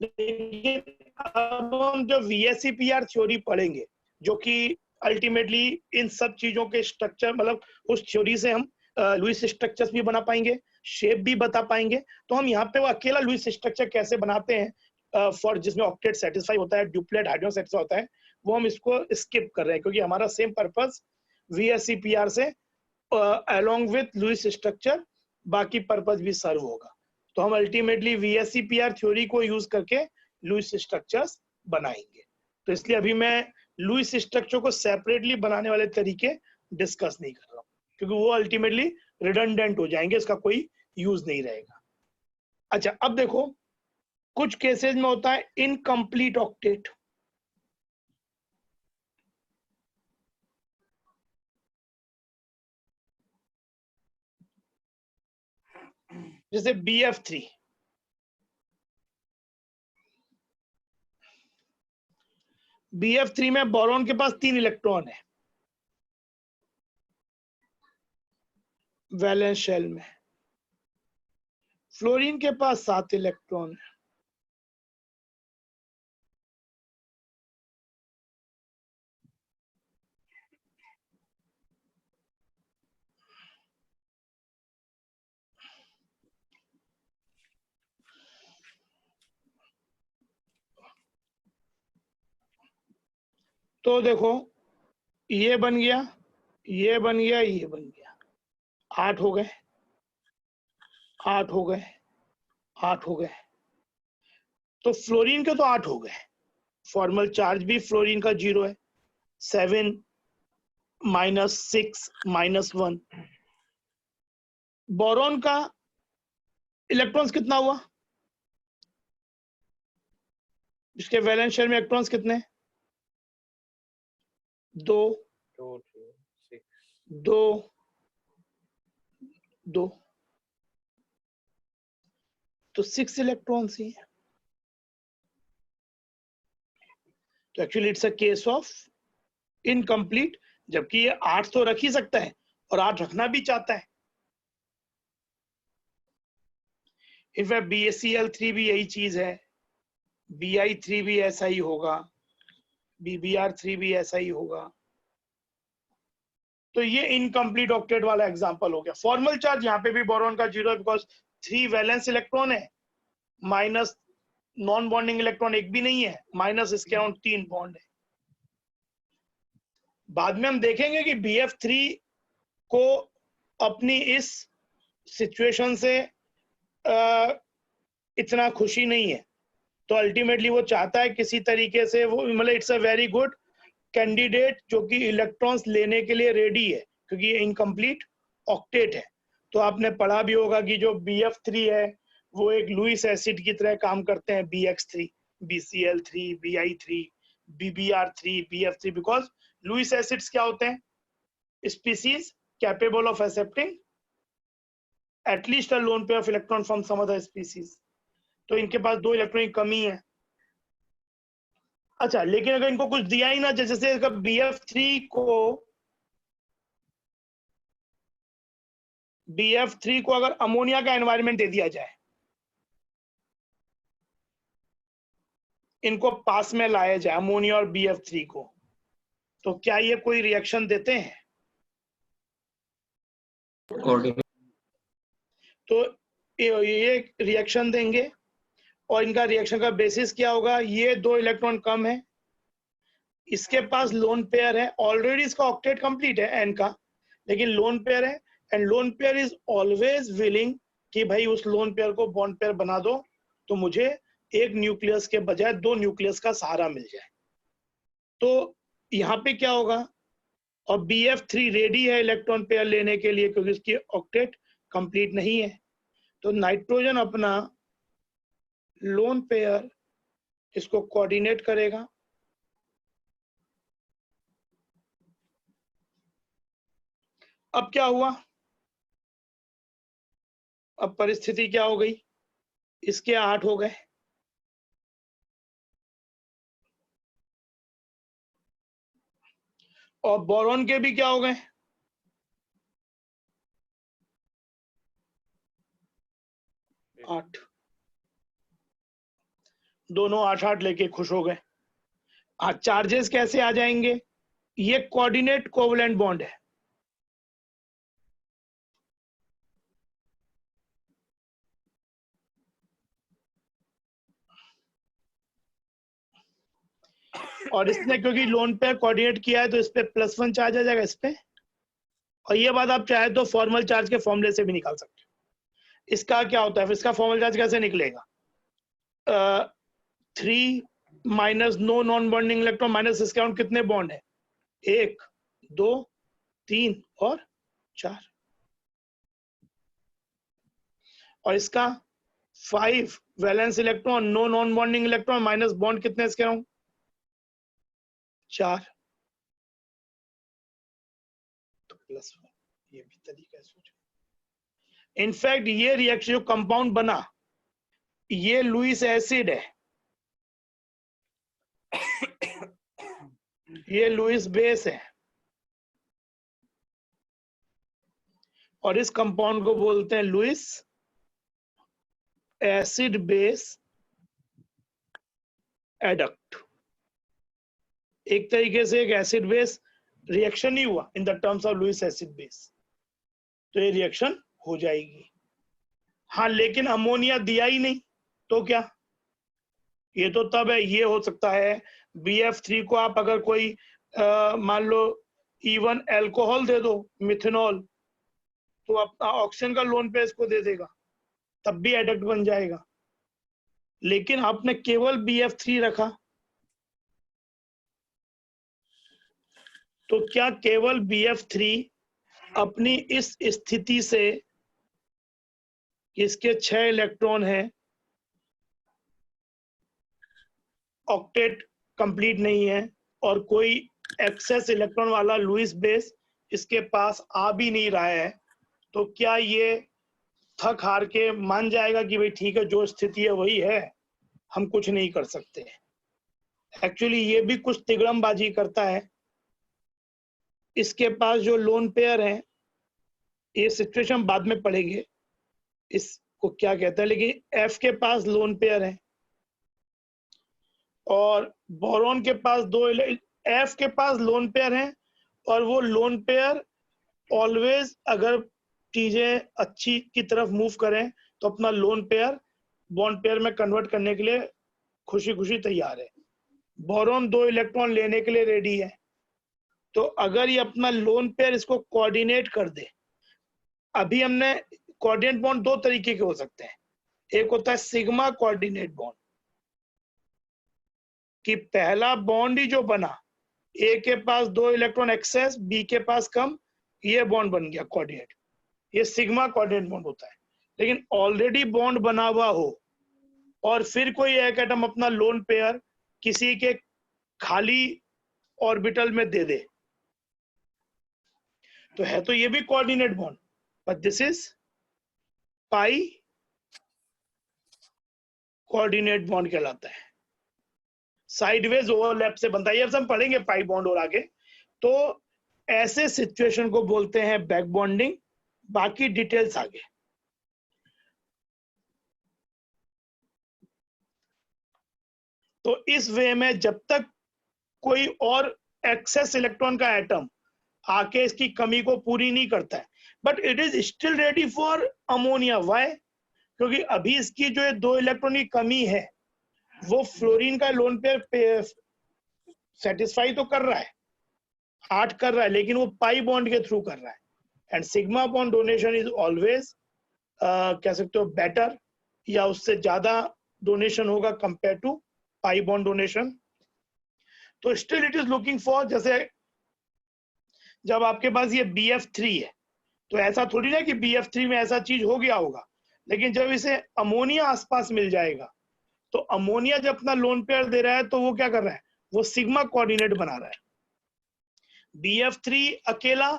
S1: लेकिन अब हम जो VSEPR थ्योरी पढ़ेंगे जो कि अल्टीमेटली इन सब चीजों के स्ट्रक्चर, मतलब उस थ्योरी से हम लुईस स्ट्रक्चर्स भी बना पाएंगे, शेप भी बता पाएंगे। तो हम यहाँ पे वो अकेला लुईस स्ट्रक्चर कैसे बनाते हैं फॉर जिसमें ऑक्टेट सेटिस्फाई होता है, ड्यूप्लेट हाइड्रोजन सेटिस्फाई होता है, वो हम इसको स्किप कर रहे हैं, क्योंकि हमारा सेम पर्पस VSEPR से अलोंग विथ लुईस स्ट्रक्चर बाकी पर्पस भी सर्व होगा। तो हम अल्टीमेटली VSEPR थ्योरी को यूज करके लुईस स्ट्रक्चर्स बनाएंगे। तो इसलिए अभी मैं लुईस स्ट्रक्चर को सेपरेटली बनाने वाले तरीके डिस्कस नहीं कर रहा हूँ, क्योंकि वो अल्टीमेटली रिडंडेंट हो जाएंगे, इसका कोई यूज नहीं रहेगा। अच्छा, अब देखो कुछ केसेस में होता है इनकम्प्लीट ऑक्टेट, जैसे BF3। BF3 में बोरॉन के पास 3 इलेक्ट्रॉन है वैलेंस शेल में, फ्लोरीन के पास 7 इलेक्ट्रॉन है। तो देखो ये बन गया, ये बन गया, ये बन गया, 8 हो गए, 8 हो गए, 8 हो गए। तो फ्लोरीन के तो 8 हो गए, फॉर्मल चार्ज भी फ्लोरीन का 0 है, 7 -6 -1। बोरॉन का इलेक्ट्रॉन्स कितना हुआ, इसके वैलेंस शेल में इलेक्ट्रॉन्स कितने, 2 2 2, तो 6 इलेक्ट्रॉन्स ही है। तो actually it's a case of incomplete, जबकि ये 8 तो रख ही सकता है और 8 रखना भी चाहता है। इनफैक्ट BaCl3 भी यही चीज है, Bi3 भी ऐसा ही होगा, BbR3 भी ऐसा ही होगा। तो ये इनकम्प्लीट ऑक्टेट वाला एग्जांपल हो गया। फॉर्मल चार्ज यहाँ पे भी बोरॉन का 0 है, बिकॉज 3 वैलेंस इलेक्ट्रॉन है, माइनस नॉन बॉन्डिंग इलेक्ट्रॉन एक भी नहीं है, माइनस इसके अराउंड 3 बॉन्ड है। बाद में हम देखेंगे कि BF3 को अपनी इस सिचुएशन से इतना खुशी नहीं है, तो अल्टीमेटली वो चाहता है किसी तरीके से वो, मतलब it's a very good candidate जो कि इलेक्ट्रॉन्स लेने के लिए रेडी है, क्योंकि ये इनकम्प्लीट ऑक्टेट है। तो आपने पढ़ा भी होगा कि जो BF3 है वो एक लुईस एसिड की तरह काम करते हैं, BX3, BCl3, Bi3, BbR3, BF3, because Lewis acids क्या होते हैं, species capable of accepting at least a lone pair of electron from some other species। तो इनके पास 2 इलेक्ट्रॉन की कमी है। अच्छा, लेकिन अगर इनको कुछ दिया ही ना, जैसे BF3 को अगर अमोनिया का एनवायरनमेंट दे दिया जाए, इनको पास में लाया जाए अमोनिया और BF3 को, तो क्या ये कोई रिएक्शन देते हैं?
S4: कोऑर्डिनेट
S1: तो ये रिएक्शन देंगे, और इनका रिएक्शन का बेसिस क्या होगा, ये 2 इलेक्ट्रॉन कम है, इसके पास लोन पेयर है, ऑलरेडी इसका ऑक्टेट कंप्लीट है एन का, लेकिन लोन पेयर है, and loan pair is always willing कि भाई उस लोन पेयर को बॉन्ड पेयर बना दो, तो मुझे एक न्यूक्लियस के बजाय 2 न्यूक्लियस का सहारा मिल जाए। तो यहाँ पे क्या होगा, और BF3 रेडी है इलेक्ट्रॉन पेयर लेने के लिए, क्योंकि इसकी ऑक्टेट कंप्लीट नहीं है। तो नाइट्रोजन अपना लोन पेयर इसको कोऑर्डिनेट करेगा, अब क्या हुआ, अब परिस्थिति क्या हो गई, इसके 8 हो गए, और बोरॉन के भी क्या हो गए, 8, दोनों 8-8 लेके खुश हो गए। आज चार्जेस कैसे आ जाएंगे, ये कोऑर्डिनेट कोवलेंट बॉन्ड है, और इसने क्योंकि लोन पेयर कोऑर्डिनेट किया है, तो इस पे +1 चार्ज आ जाएगा इस पे, और ये बात आप चाहे तो फॉर्मल चार्ज के फॉर्मूले से भी निकाल सकते हो। इसका क्या होता है, फिर इसका फॉर्मल चार्ज कैसे निकलेगा, 3 minus no non bonding electron, minus इसके अराउंड कितने बॉन्ड है, 1 2 3 और 4, और इसका 5 valence electron, no non bonding electron, minus bond कितने इसके अराउंड, 4, तो +1। ये भी तरीका है सोचने। इनफैक्ट ये रिएक्शन जो कंपाउंड बना, ये लुईस एसिड है, ये लुईस बेस है और इस कंपाउंड को बोलते हैं लुईस एसिड बेस एडक्ट। एक तरीके से एक एसिड बेस रिएक्शन ही हुआ in the terms of Lewis acid base, तो ये रिएक्शन हो जाएगी। हाँ, लेकिन अमोनिया दिया ही नहीं तो क्या? ये तो तब है, ये हो सकता है BF3 को आप अगर कोई मान लो इवन अल्कोहल दे दो, मिथेनॉल, तो अपना ऑक्सीजन का लोन पेयर इसको दे देगा, तब भी एडक्ट बन जाएगा। लेकिन आपने केवल BF3 रखा, तो क्या केवल BF3 अपनी इस स्थिति से, इसके 6 इलेक्ट्रॉन हैं, ऑक्टेट कंप्लीट नहीं है और कोई एक्सेस इलेक्ट्रॉन वाला लुईस बेस इसके पास आ भी नहीं रहा है, तो क्या ये थक हार के मान जाएगा कि भाई ठीक है, जो स्थिति है वही है, हम कुछ नहीं कर सकते? एक्चुअली ये भी कुछ तिगड़मबाजी करता है। इसके पास जो लोन पेयर है, ये सिचुएशन बाद में पढ़ेंगे इसको क्या कहता है, लेकिन एफ के पास लोन पेयर है और बोरॉन के पास एफ के पास लोन पेयर है, और वो लोन पेयर ऑलवेज अगर चीजें अच्छी की तरफ मूव करें तो अपना लोन पेयर बॉन्ड पेयर में कन्वर्ट करने के लिए खुशी खुशी तैयार है। बोरॉन 2 इलेक्ट्रॉन लेने के लिए रेडी है, तो अगर ये अपना लोन पेयर इसको कोऑर्डिनेट कर दे, अभी हमने कोऑर्डिनेट बॉन्ड 2 तरीके के हो सकते हैं। एक होता है सिग्मा कोऑर्डिनेट बॉन्ड, कि पहला बॉन्ड ही जो बना, ए के पास 2 इलेक्ट्रॉन एक्सेस, बी के पास कम, ये बॉन्ड बन गया कोऑर्डिनेट, ये सिग्मा कोऑर्डिनेट बॉन्ड होता है। लेकिन ऑलरेडी बॉन्ड बना हुआ हो और फिर कोई एक एटम अपना लोन पेयर किसी के खाली ऑर्बिटल में दे दे, तो है तो ये भी coordinate bond, but this is pi coordinate bond कहलाता है। साइडवेज ओवरलैप से बनता है, ये हम पढ़ेंगे पाई बॉन्ड और आगे। तो ऐसे सिचुएशन को बोलते हैं बैक बॉन्डिंग, बाकी डिटेल्स आगे। तो इस वे में जब तक कोई और एक्सेस इलेक्ट्रॉन का एटम आके इसकी कमी को पूरी नहीं करता है, but it is still ready for ammonia. Why? क्योंकि अभी इसकी जो 2 इलेक्ट्रॉन की कमी है, वो फ्लोरीन का लोन पेयर सेटिस्फाई तो कर रहा है, 8 कर रहा है, लेकिन वो पाई बॉन्ड के थ्रू कर रहा है। And sigma bond donation is always कह सकते हो बेटर, या उससे ज्यादा डोनेशन होगा compare to pi bond donation. तो still it is looking for, जैसे जब आपके पास ये BF3 है, तो ऐसा थोड़ी ना कि BF3 में ऐसा चीज हो गया होगा, लेकिन जब इसे अमोनिया आसपास मिल जाएगा, तो अमोनिया जब अपना लोन पेयर दे रहा है, तो वो क्या कर रहा है, वो सिग्मा कोऑर्डिनेट बना रहा है। BF3 अकेला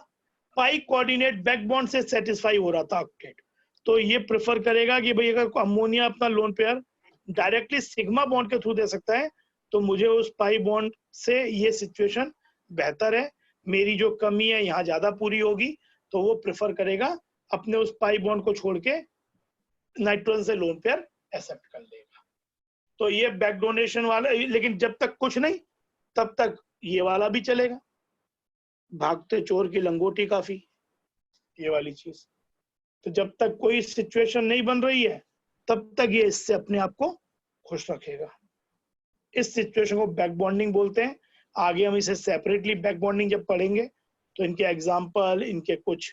S1: पाई कोऑर्डिनेट बैकबॉन्ड से सेटिस्फाई हो रहा था ऑक्टेट, तो ये प्रेफर करेगा कि भाई अगर अमोनिया अपना lone pair directly sigma bond के थ्रू दे सकता है, तो मुझे उस पाई बॉन्ड से ये सिचुएशन बेहतर है, मेरी जो कमी है यहाँ ज्यादा पूरी होगी, तो वो प्रेफर करेगा अपने उस पाई बॉन्ड को छोड़ के नाइट्रोजन से लोन पेयर एक्सेप्ट कर लेगा। तो ये बैक डोनेशन वाला, लेकिन जब तक कुछ नहीं तब तक ये वाला भी चलेगा, भागते चोर की लंगोटी काफी, ये वाली चीज। तो जब तक कोई सिचुएशन नहीं बन रही है, तब तक ये इससे अपने आप को खुश रखेगा। इस सिचुएशन को बैक बॉन्डिंग बोलते हैं। आगे हम इसे सेपरेटली बैक बॉन्डिंग जब पढ़ेंगे, तो इनके एग्जाम्पल, इनके कुछ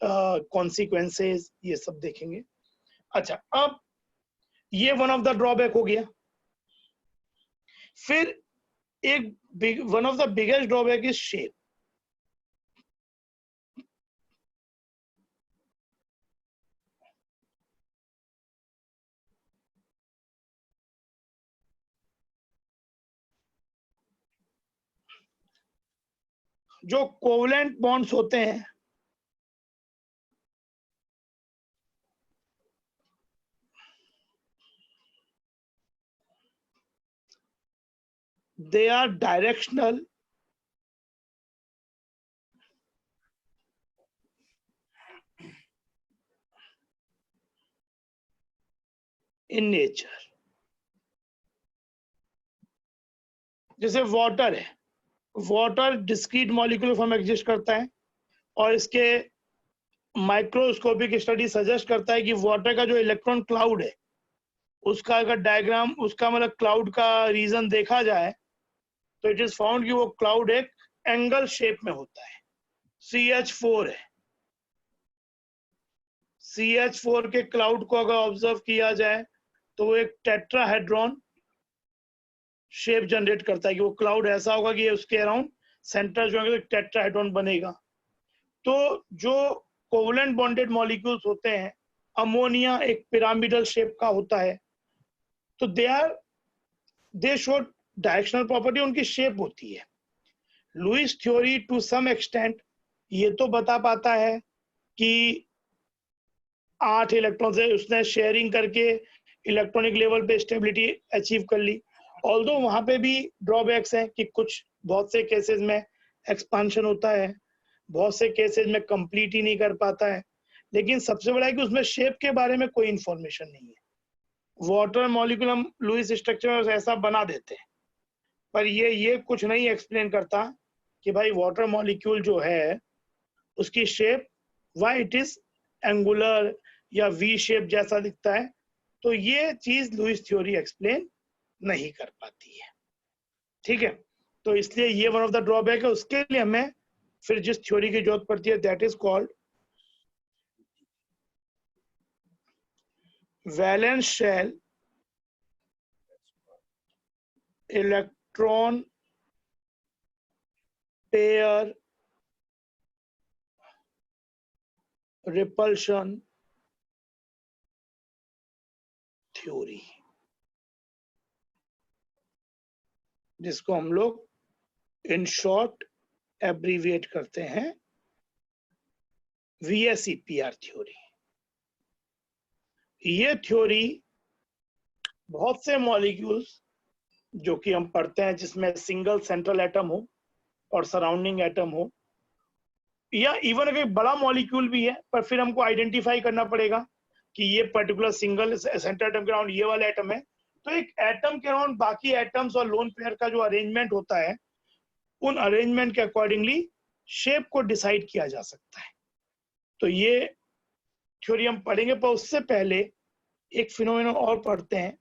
S1: कॉन्सिक्वेंसेस, ये सब देखेंगे। अच्छा, अब ये वन ऑफ द ड्रॉबैक हो गया। फिर एक one of the biggest drawback is shape. जो कोवलेंट बॉन्ड्स होते हैं, they are directional in nature. जैसे वाटर है, water discrete molecular form exist करता है, और इसके माइक्रोस्कोपिक स्टडी सजेस्ट करता है कि वाटर का जो इलेक्ट्रॉन क्लाउड है उसका अगर डायग्राम, उसका मतलब क्लाउड का रीजन देखा जाए तो इट इज फाउंड कि वो क्लाउड एक एंगल शेप में होता है। CH4 है, CH4 के क्लाउड को अगर ऑब्जर्व किया जाए तो वो एक टेट्राहेड्रॉन शेप जनरेट करता है कि वो क्लाउड ऐसा होगा कि उसके अराउंड सेंटर जो है टेट्राहेड्रॉन बनेगा। तो जो कोवलेंट बॉन्डेड मॉलिक्यूल्स होते हैं, अमोनिया एक पिरामिडल शेप का होता है, तो दे शो डायरेक्शनल प्रॉपर्टी, उनकी शेप होती है। Lewis theory to some extent ये तो बता पाता है कि 8 इलेक्ट्रॉन से उसने शेयरिंग करके इलेक्ट्रॉनिक लेवल पे स्टेबिलिटी अचीव कर ली। ऑल्दो वहां पे भी ड्रॉबैक्स हैं कि कुछ बहुत से केसेस में एक्सपांशन होता है, बहुत से केसेस में कंप्लीट ही नहीं कर पाता है, लेकिन सबसे बड़ा है कि उसमें शेप के बारे में कोई इंफॉर्मेशन नहीं है। वाटर मॉलिक्यूल हम लुईस स्ट्रक्चर ऐसा बना देते हैं, पर ये कुछ नहीं एक्सप्लेन करता कि भाई वाटर मॉलिक्यूल जो है उसकी shape why it is angular या वी शेप जैसा दिखता है। तो ये चीज लुईस थ्योरी एक्सप्लेन नहीं कर पाती है, ठीक है। तो इसलिए ये वन ऑफ द ड्रॉबैक है। उसके लिए हमें फिर जिस थ्योरी की जरूरत पड़ती है that is called valence shell electron pair repulsion theory, जिसको हम लोग इन शॉर्ट एब्रीविएट करते हैं VSEPR थ्योरी। ये थ्योरी बहुत से मॉलिक्यूल्स जो कि हम पढ़ते हैं जिसमें सिंगल सेंट्रल एटम हो और सराउंडिंग एटम हो, या इवन अगर बड़ा मॉलिक्यूल भी है पर फिर हमको आइडेंटिफाई करना पड़ेगा कि ये पर्टिकुलर सिंगल सेंट्रल एटम के अराउंड ये वाला एटम है, तो एक एटम के अराउंड बाकी एटम्स और लोन पेयर का जो अरेंजमेंट होता है उन अरेंजमेंट के अकॉर्डिंगली शेप को डिसाइड किया जा सकता है। तो ये थ्योरी हम पढ़ेंगे, पर उससे पहले एक फिनोमेनन और पढ़ते हैं।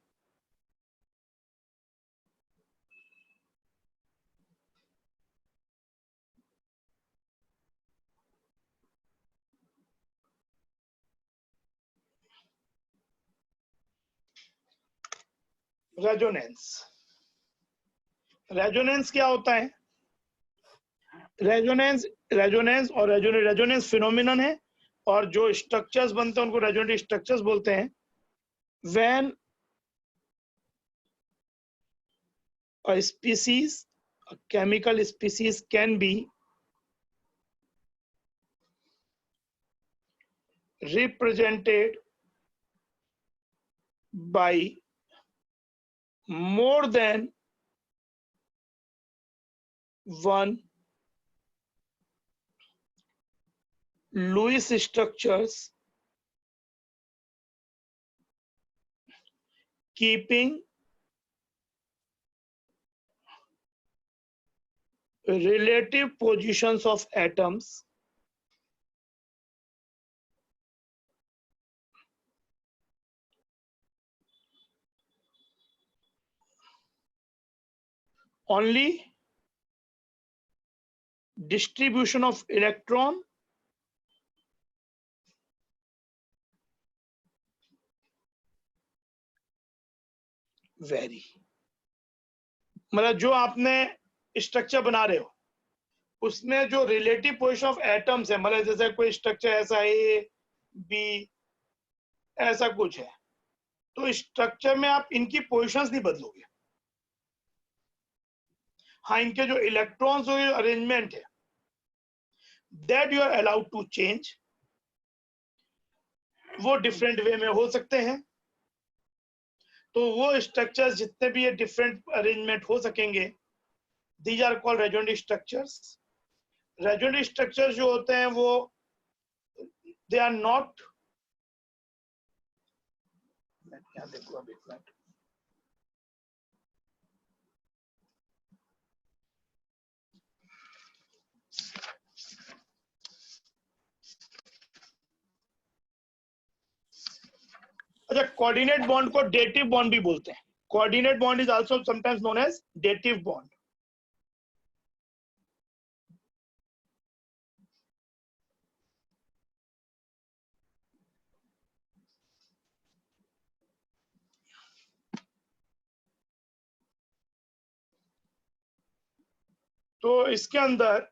S1: रेजोनेंस। रेजोनेंस क्या होता है? रेजोनेंस और रेजोनेंस फिनोमिनन है, और जो स्ट्रक्चर्स बनते हैं उनको रेजोनेंट स्ट्रक्चर्स बोलते हैं। When a species, a chemical species can be represented by more than one Lewis structures, keeping relative positions of atoms only distribution of electron vary। मतलब जो आपने स्ट्रक्चर बना रहे हो उसमें जो रिलेटिव पोजीशन ऑफ एटम्स है, मतलब जैसे कोई स्ट्रक्चर ऐसा ए बी ऐसा कुछ है, तो स्ट्रक्चर में आप इनकी पोजीशंस नहीं बदलोगे। हाँ, इनके जो इलेक्ट्रॉन्स अरेंजमेंट है that you are allowed to change, वो डिफरेंट वे में हो सकते हैं। तो वो स्ट्रक्चर्स जितने भी ये डिफरेंट अरेंजमेंट हो सकेंगे, these are called resonant structures. Resonant structures जो होते हैं वो दे आर नॉट मिनट यहाँ देखो, अब एक मिनट। अच्छा, कोऑर्डिनेट बॉन्ड को डेटिव बॉन्ड भी बोलते हैं। Coordinate bond is also sometimes known as dative bond. तो इसके अंदर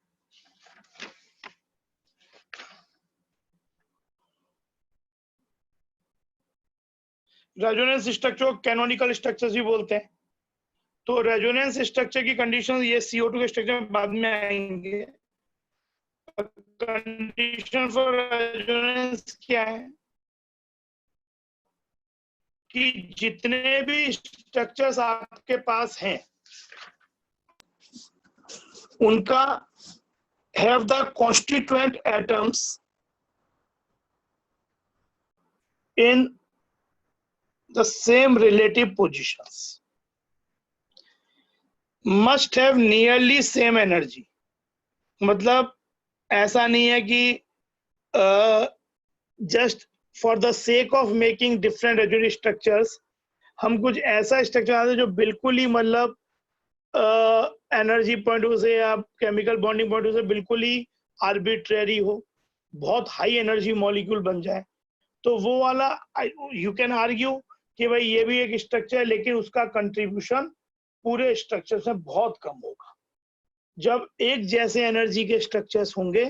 S1: रेजोनेंस स्ट्रक्चर को कैनोनिकल स्ट्रक्चर्स भी बोलते हैं। तो रेजोनेंस स्ट्रक्चर की कंडीशन, ये CO2 के स्ट्रक्चर में बाद में आएंगे। कंडीशन फॉर रेजोनेंस क्या है कि जितने भी स्ट्रक्चर्स आपके पास हैं उनका have the constituent atoms in the same relative positions, must have nearly same energy। मतलब ऐसा नहीं है कि just for the sake of making different resonance structures हम कुछ ऐसा स्ट्रक्चर आते जो बिल्कुल ही मतलब एनर्जी पॉइंट ऑफ से या केमिकल बॉन्डिंग पॉइंट ऑफ से बिल्कुल ही आर्बिट्रेरी हो, बहुत हाई एनर्जी मॉलिक्यूल बन जाए। तो वो वाला यू कैन आर्ग्यू कि भाई ये भी एक स्ट्रक्चर है, लेकिन उसका कंट्रीब्यूशन पूरे स्ट्रक्चर से बहुत कम होगा। जब एक जैसे एनर्जी के स्ट्रक्चर्स होंगे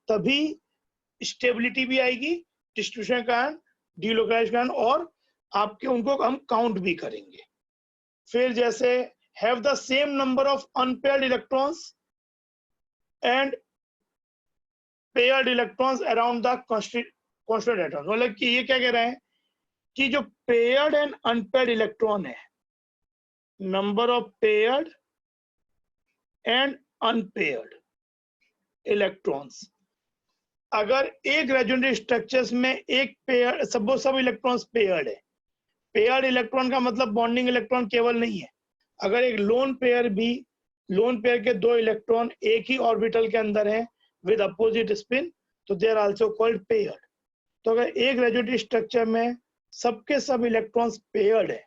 S1: तभी स्टेबिलिटी भी आएगी, डिस्ट्रीब्यूशन का कारण, डीलोकलाइजेशन कारण, और आपके उनको हम काउंट भी करेंगे। फिर जैसे have the same number of unpaired electrons and paired electrons around the constant atoms। मतलब कि ये क्या कह रहे हैं कि जो paired and unpaired electron है, number of paired and unpaired electrons, अगर एक रेजोनेंस स्ट्रक्चर्स में एक पेयर, सब इलेक्ट्रॉन्स पेयर्ड है। पेयर्ड इलेक्ट्रॉन का मतलब बॉन्डिंग इलेक्ट्रॉन केवल नहीं है। अगर एक लोन पेयर के दो इलेक्ट्रॉन एक ही ऑर्बिटल के अंदर हैं विद अपोजिट स्पिन, तो they are also called paired. तो अगर एक रेजोनेंस स्ट्रक्चर में सबके सब इलेक्ट्रॉन्स पेयर्ड है,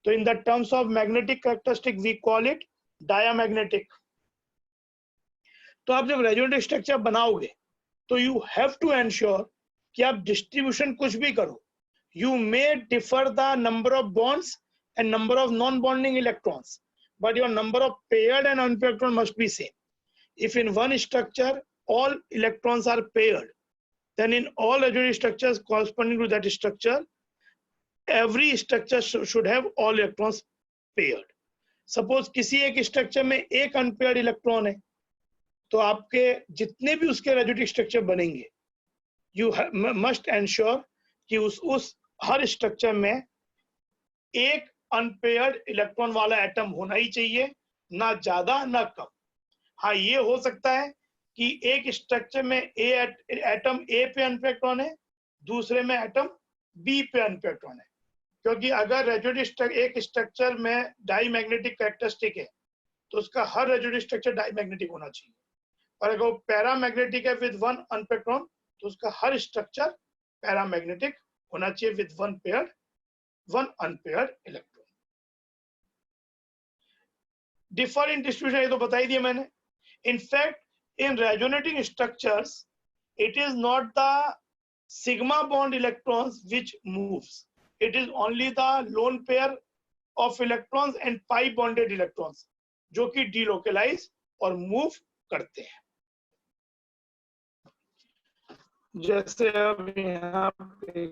S1: तो in the terms of magnetic characteristic we call it diamagnetic. तो आप जब रेजोनेंस स्ट्रक्चर बनाओगे तो यू हैव टू एंश्योर कि आप डिस्ट्रीब्यूशन कुछ भी करो, you may differ the number of bonds and number of non-bonding electrons, but your number of paired and unpaired electrons must be same. If in one structure all electrons are paired, then in all resonance structures corresponding to that structure, every structure should have all electrons paired. Suppose किसी एक स्ट्रक्चर में एक अनपेयर्ड इलेक्ट्रॉन है, तो आपके जितने भी उसके रेजोनेंस स्ट्रक्चर बनेंगे, you must ensure कि उस हर स्ट्रक्चर में एक अनपेयर्ड इलेक्ट्रॉन वाला एटम होना ही चाहिए, ना ज्यादा ना कम। हाँ, ये हो सकता है कि एक स्ट्रक्चर में एटम ए पे अनपेयर्ड इलेक्ट्रॉन है, दूसरे में एटम बी पे अनपेयर्ड इलेक्ट्रॉन है, क्योंकि अगर रेजोनेंस एक स्ट्रक्चर में डाईमैग्नेटिक कैरेक्टरिस्टिक है तो उसका हर रेजोनेंस स्ट्रक्चर डाईमैग्नेटिक होना चाहिए। और अगर वो पैरामैग्नेटिक है विद वन अनपेयर्ड इलेक्ट्रॉन, तो उसका हर स्ट्रक्चर पैरामैग्नेटिक होना चाहिए with one unpaired electron. Differ in distribution ये तो बता ही दिया मैंने। In fact in resonating structures it is not the sigma bond electrons which moves, it is only the lone pair of electrons and pi bonded electrons जो कि डीलोकलाइज और मूव करते हैं। जैसे अब यहाँ पे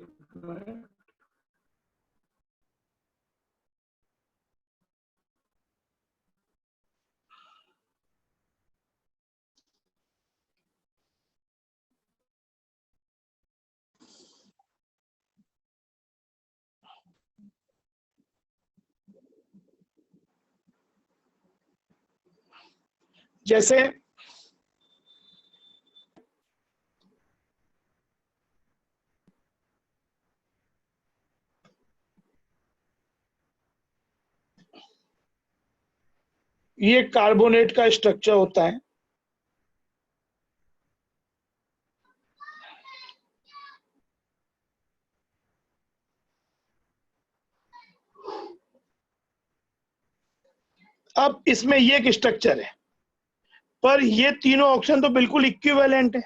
S1: जैसे ये कार्बोनेट का स्ट्रक्चर होता है। अब इसमें ये एक स्ट्रक्चर है, पर ये तीनों ऑक्सीजन तो बिल्कुल इक्विवेलेंट है।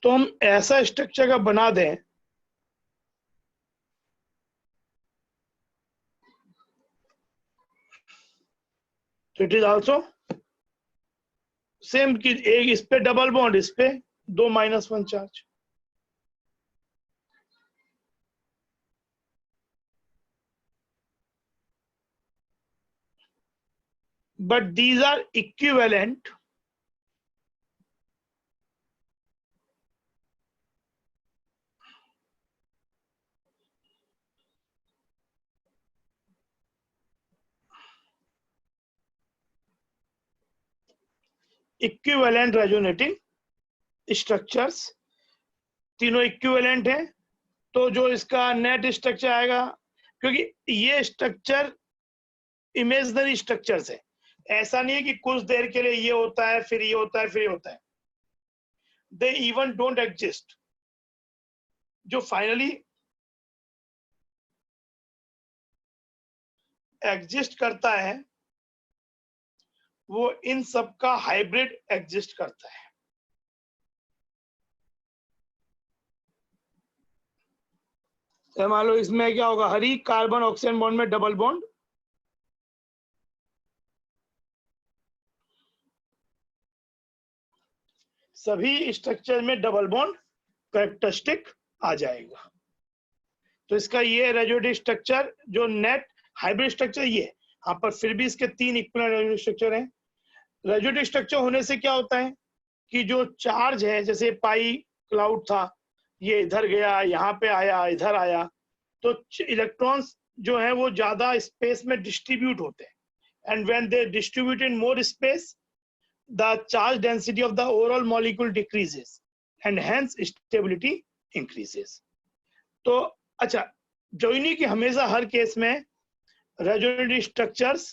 S1: तो हम ऐसा स्ट्रक्चर का बना दें तो इट इज आल्सो सेम कि एक इस पे डबल बॉन्ड, इस पे 2 -1 charge. but these are equivalent equivalent resonating structures. तीनों इक्विवेलेंट हैं, तो जो इसका नेट स्ट्रक्चर आएगा, क्योंकि ये स्ट्रक्चर इमेजिनरी स्ट्रक्चर्स है, ऐसा नहीं है कि कुछ देर के लिए ये होता है, फिर ये होता है, फिर ये होता है। They even don't exist. जो फाइनली एग्जिस्ट करता है वो इन सब का हाइब्रिड एग्जिस्ट करता है। तो मान लो इसमें क्या होगा, हर एक कार्बन ऑक्सीजन बॉन्ड में डबल बॉन्ड, सभी स्ट्रक्चर में डबल बॉन्ड कैरेक्टरिस्टिक आ जाएगा। तो इसका ये रेजोनेटिव स्ट्रक्चर जो नेट हाइब्रिड स्ट्रक्चर ये, यहाँ पर फिर भी इसके 3 इक्विवेलेंट रेजोनेटिव स्ट्रक्चर हैं। रेजोनेटिव स्ट्रक्चर होने से क्या होता है कि जो चार्ज है, जैसे पाई क्लाउड था, ये इधर गया, यहाँ पे आया, इधर आया, तो इलेक्ट्रॉन्स जो है वो ज्यादा स्पेस में डिस्ट्रीब्यूट होते हैं। And when they distribute in more space, the charge density of the overall molecule decreases and hence stability increases। तो अच्छा, जो नहीं कि हमेशा हर केस में रेजोनेटिव स्ट्रक्चर्स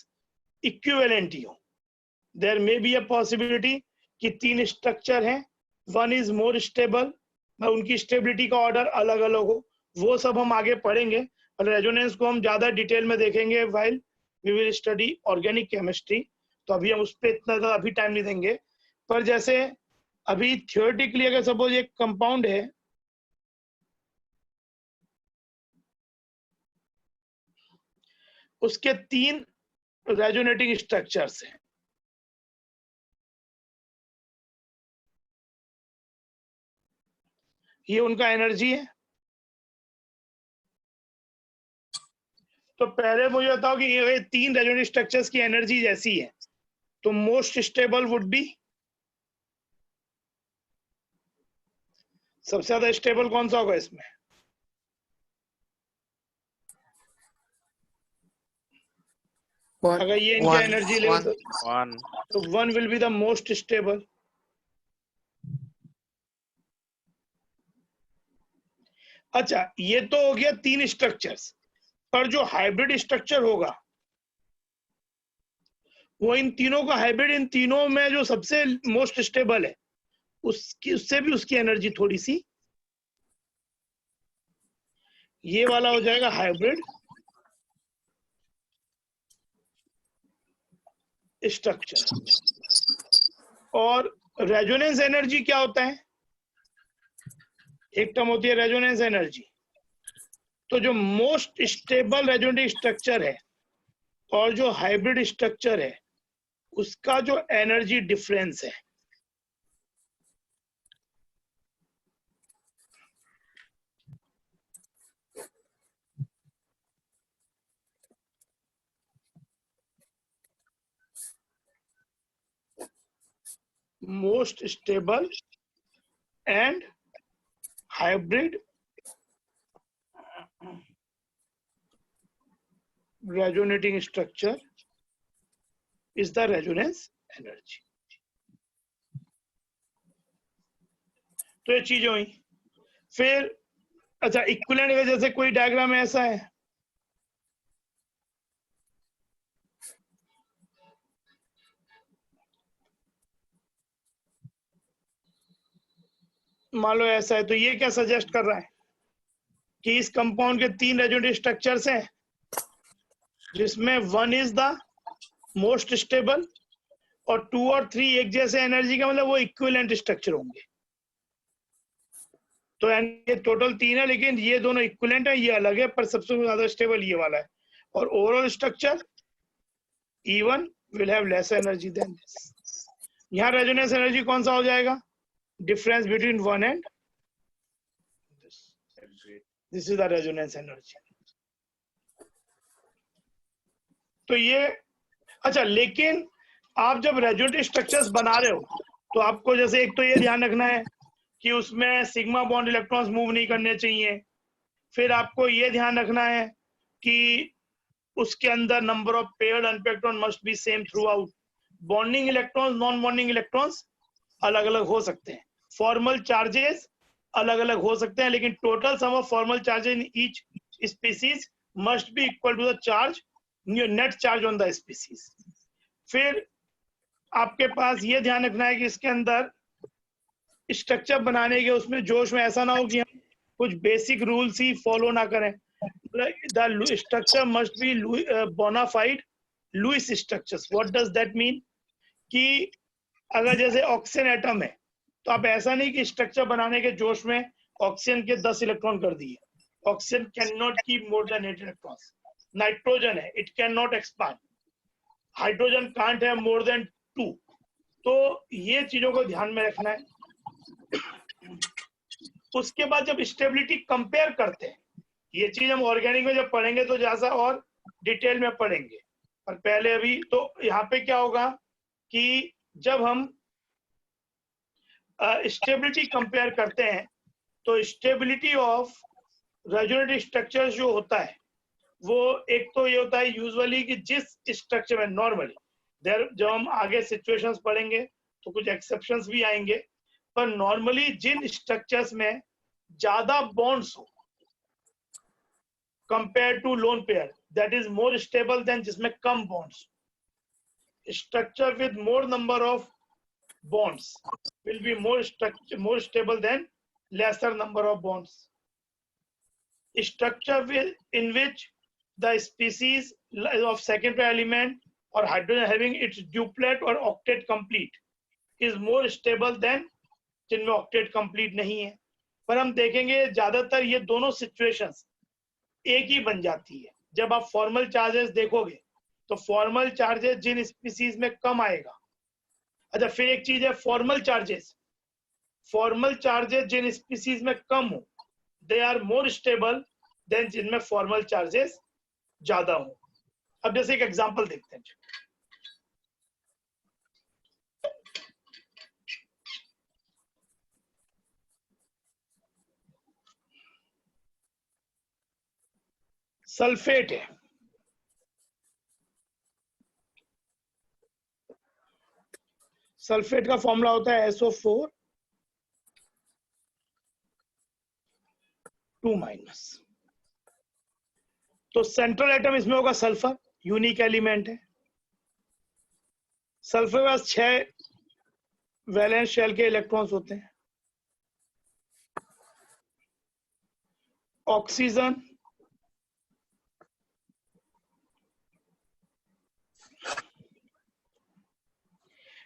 S1: इक्विवेलेंट ही हो। There may be a possibility कि 3 स्ट्रक्चर हैं, वन इज मोर स्टेबल, उनकी स्टेबिलिटी का ऑर्डर अलग अलग हो, वो सब हम आगे पढ़ेंगे। और रेजोनेंस को हम ज्यादा डिटेल में देखेंगे while we will study organic chemistry. तो अभी हम उस पर इतना ज्यादा अभी टाइम नहीं देंगे। पर जैसे अभी थियोरेटिकली अगर सपोज एक कंपाउंड है, उसके 3 रेजोनेटिंग स्ट्रक्चर्स हैं, ये उनका एनर्जी है। तो पहले मुझे बताओ कि ये 3 रेजोनेटिव स्ट्रक्चर्स की एनर्जी जैसी है, तो मोस्ट स्टेबल वुड बी, सबसे ज्यादा स्टेबल कौन सा होगा इसमें? अगर ये इनका एनर्जी लेवल, तो 1 will be the most stable. अच्छा, ये तो हो गया 3 स्ट्रक्चर्स, पर जो हाइब्रिड स्ट्रक्चर होगा वो इन तीनों का हाइब्रिड, इन तीनों में जो सबसे मोस्ट स्टेबल है उससे भी उसकी एनर्जी थोड़ी सी, ये वाला हो जाएगा हाइब्रिड स्ट्रक्चर। और रेजोनेंस एनर्जी क्या होता है? एक टर्म होती है रेजोनेंस एनर्जी। तो जो मोस्ट स्टेबल रेजोनेटिव स्ट्रक्चर है और जो हाइब्रिड स्ट्रक्चर है, उसका जो एनर्जी डिफरेंस है, most stable and hybrid resonating structure is the resonance energy। तो ये चीजें हुई। फिर अच्छा, इक्विवेलेंट का जैसे कोई डायग्राम ऐसा है, मान लो ऐसा है, तो ये क्या सजेस्ट कर रहा है कि इस कंपाउंड के 3 रेजोनेटिव स्ट्रक्चर्स हैं, जिसमें 1 इज द मोस्ट स्टेबल और 2 और 3 एक जैसे एनर्जी का, मतलब वो इक्विवेलेंट स्ट्रक्चर होंगे। तो ये टोटल 3 है, लेकिन ये दोनों इक्विवेलेंट है, ये अलग है, पर सबसे ज्यादा स्टेबल ये वाला है। और overall structure E1 will have less energy than this. यहाँ रेजोनेंस एनर्जी कौन सा हो जाएगा? Difference between 1 and this is the resonance energy. तो ये अच्छा, लेकिन आप जब रेजोनेटिव स्ट्रक्चर्स बना रहे हो तो आपको जैसे एक तो ये ध्यान रखना है कि उसमें सिग्मा बॉन्ड इलेक्ट्रॉन्स मूव नहीं करने चाहिए। फिर आपको ये ध्यान रखना है कि उसके अंदर number of paired unpaired electron must be same through out. Bonding electrons, non bonding electrons अलग अलग हो सकते हैं, फॉर्मल चार्जेस अलग अलग हो सकते हैं, लेकिन total sum of formal charges in each species must be equal to the charge, net charge on the species. फिर आपके पास ये ध्यान रखना है कि इसके अंदर स्ट्रक्चर बनाने के उसमें जोश में ऐसा ना हो कि हम कुछ बेसिक रूल्स ही फॉलो ना करें। The structure must be bona fide Lewis structures. What does that mean? कि अगर जैसे ऑक्सीजन एटम है, तो आप ऐसा नहीं कि स्ट्रक्चर बनाने के जोश में ऑक्सीजन के 10 इलेक्ट्रॉन कर दिए। Oxygen can not keep more than 8 electrons. Nitrogen है, it can not expand. Hydrogen can't है मोर देन 2। तो ये चीजों को ध्यान में रखना है। उसके बाद जब स्टेबिलिटी कंपेयर करते हैं, ये चीज हम ऑर्गेनिक में जब पढ़ेंगे तो जैसा और डिटेल में पढ़ेंगे, पर पहले अभी तो यहाँ पे क्या होगा कि जब हम स्टेबिलिटी कंपेयर करते हैं तो स्टेबिलिटी ऑफ रेजोनेटिव स्ट्रक्चर जो होता है वो एक तो ये होता है यूजुअली कि जिस स्ट्रक्चर में नॉर्मली देर, जब हम आगे सिचुएशंस पढ़ेंगे तो कुछ एक्सेप्शंस भी आएंगे, पर नॉर्मली जिन स्ट्रक्चर्स में ज्यादा बॉन्ड्स हो compare to lone pair, that is more stable than जिसमें कम bonds. Structure with more number of bonds will be more stable than lesser number of bonds. Structure in which the species of secondary element or hydrogen having its duplet or octet complete is more stable than जिनमें octet complete नहीं है। पर हम देखेंगे ज्यादातर ये दोनों सिचुएशंस एक ही बन जाती है। जब आप फॉर्मल चार्जेस देखोगे तो फॉर्मल चार्जेस जिन स्पीसीज में कम आएगा। अच्छा, फिर एक चीज है फॉर्मल चार्जेस। फॉर्मल चार्जेस जिन स्पीसीज में कम हो, they are more stable than जिनमें फॉर्मल चार्जेस ज्यादा हो। अब जैसे एक एग्जांपल देखते हैं। सल्फेट है, सल्फेट का फॉर्मूला होता है SO4 2-। तो सेंट्रल एटम इसमें होगा सल्फर, यूनिक एलिमेंट है। सल्फर के पास 6 वैलेंस शेल के इलेक्ट्रॉन्स होते हैं। ऑक्सीजन,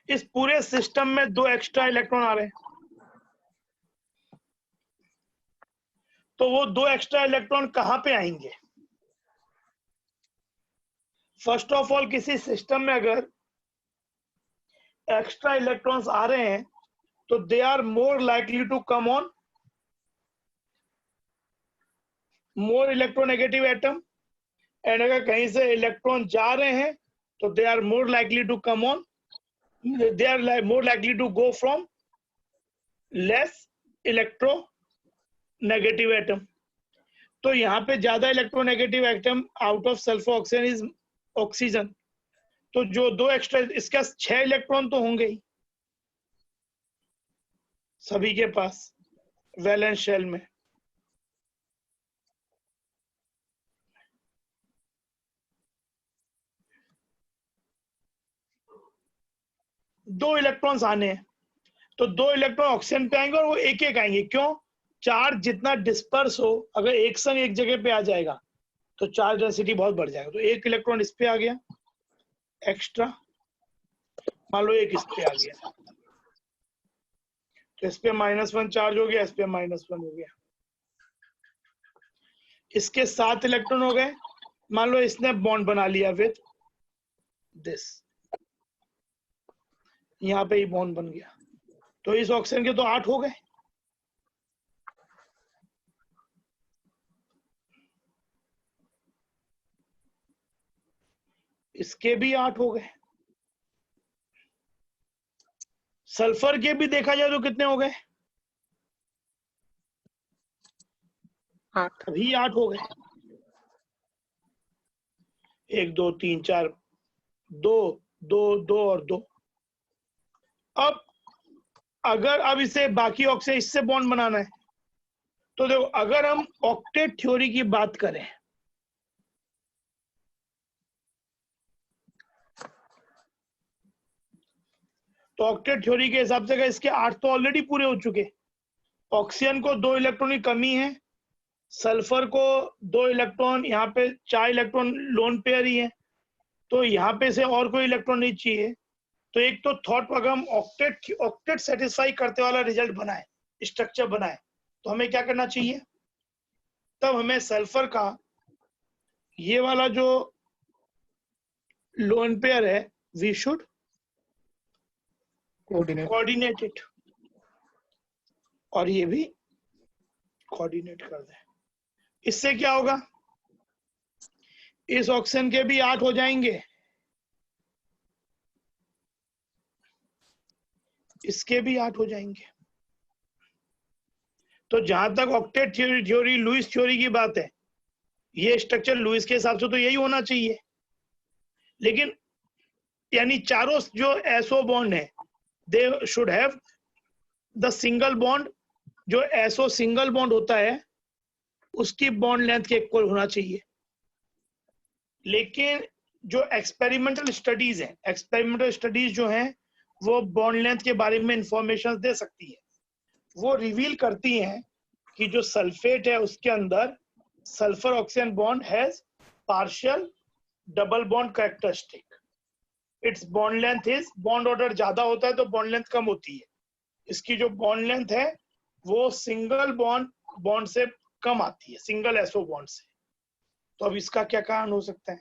S1: इस पूरे सिस्टम में 2 एक्स्ट्रा इलेक्ट्रॉन आ रहे हैं, तो वो 2 एक्स्ट्रा इलेक्ट्रॉन कहां पे आएंगे? फर्स्ट ऑफ ऑल, किसी सिस्टम में अगर एक्स्ट्रा इलेक्ट्रॉन्स आ रहे हैं तो they are more likely to come on more electronegative atom, and अगर कहीं से इलेक्ट्रॉन जा रहे हैं तो they are more likely to come on, they are more likely to go from less electronegative atom. तो यहाँ पे ज्यादा electronegative atom out of sulphur oxygen is oxygen. तो जो 2 एक्स्ट्रा, इसका 6 इलेक्ट्रॉन तो होंगे ही सभी के पास वैलेंस शेल में। दो इलेक्ट्रॉन्स आने हैं। तो 2 इलेक्ट्रॉन ऑक्सीजन पे आएंगे और वो एक एक आएंगे। क्यों? चार्ज जितना डिस्पर्स हो, अगर एक संग एक जगह पे आ जाएगा तो चार्ज डेंसिटी बहुत बढ़ जाएगा। तो 1 इलेक्ट्रॉन इस पे आ गया एक्स्ट्रा, मान लो 1 इस पे आ गया, तो इस पे -1 चार्ज हो गया, इस पे -1 हो गया। इसके 7 इलेक्ट्रॉन हो गए, मान लो इसने बॉन्ड बना लिया विद दिस, यहाँ पे ही बॉन्ड बन गया, तो इस ऑक्सीजन के तो 8 हो गए। इसके भी 8 हो गए। सल्फर के भी देखा जाए तो कितने हो गए?
S3: 8।
S1: अभी 8 हो गए। 1 2 3 4, 2 2 2 और 2। अब अगर अब इसे बाकी ऑक्सीजन इससे बॉन्ड बनाना है, तो देखो अगर हम ऑक्टेट थ्योरी की बात करें, तो ऑक्टेट थ्योरी के हिसाब से इसके 8 तो ऑलरेडी पूरे हो चुके। ऑक्सीजन को 2 इलेक्ट्रॉन की कमी है, सल्फर को 2 इलेक्ट्रॉन, यहाँ पे 4 इलेक्ट्रॉन लोन पेयर ही है, तो यहाँ पे से और कोई इलेक्ट्रॉन नहीं चाहिए। तो एक तो थॉट अगर हम ऑक्टेट सेटिस्फाई करते वाला रिजल्ट बनाए, स्ट्रक्चर बनाए, तो हमें क्या करना चाहिए? तब हमें सल्फर का ये वाला जो लोन पेयर है, वी शुड कोऑर्डिनेट इट, और ये भी कोऑर्डिनेट कर दें। इससे क्या होगा? इस ऑक्सीजन के भी 8 हो जाएंगे, इसके भी 8 हो जाएंगे। तो जहां तक ऑक्टेट थ्योरी लुईस थ्योरी की बात है, ये स्ट्रक्चर लुईस के हिसाब से तो यही होना चाहिए, लेकिन यानी चारों जो एसओ बॉन्ड है, they should have the single bond, जो एसओ सिंगल बॉन्ड होता है उसकी बॉन्ड लेंथ के इक्वल होना चाहिए। लेकिन जो एक्सपेरिमेंटल स्टडीज है, एक्सपेरिमेंटल स्टडीज जो हैं वो बॉन्ड लेंथ के बारे में इंफॉर्मेशन दे सकती है। वो रिवील करती हैं कि जो सल्फेट है उसके अंदर sulphur oxygen bond has partial double bond characteristic. It's bond length is, bond order ज्यादा होता है तो बॉन्ड लेंथ कम होती है, इसकी जो बॉन्ड लेंथ है वो सिंगल बॉन्ड से कम आती है, सिंगल एसओ बॉन्ड से। तो अब इसका क्या कारण हो सकता है?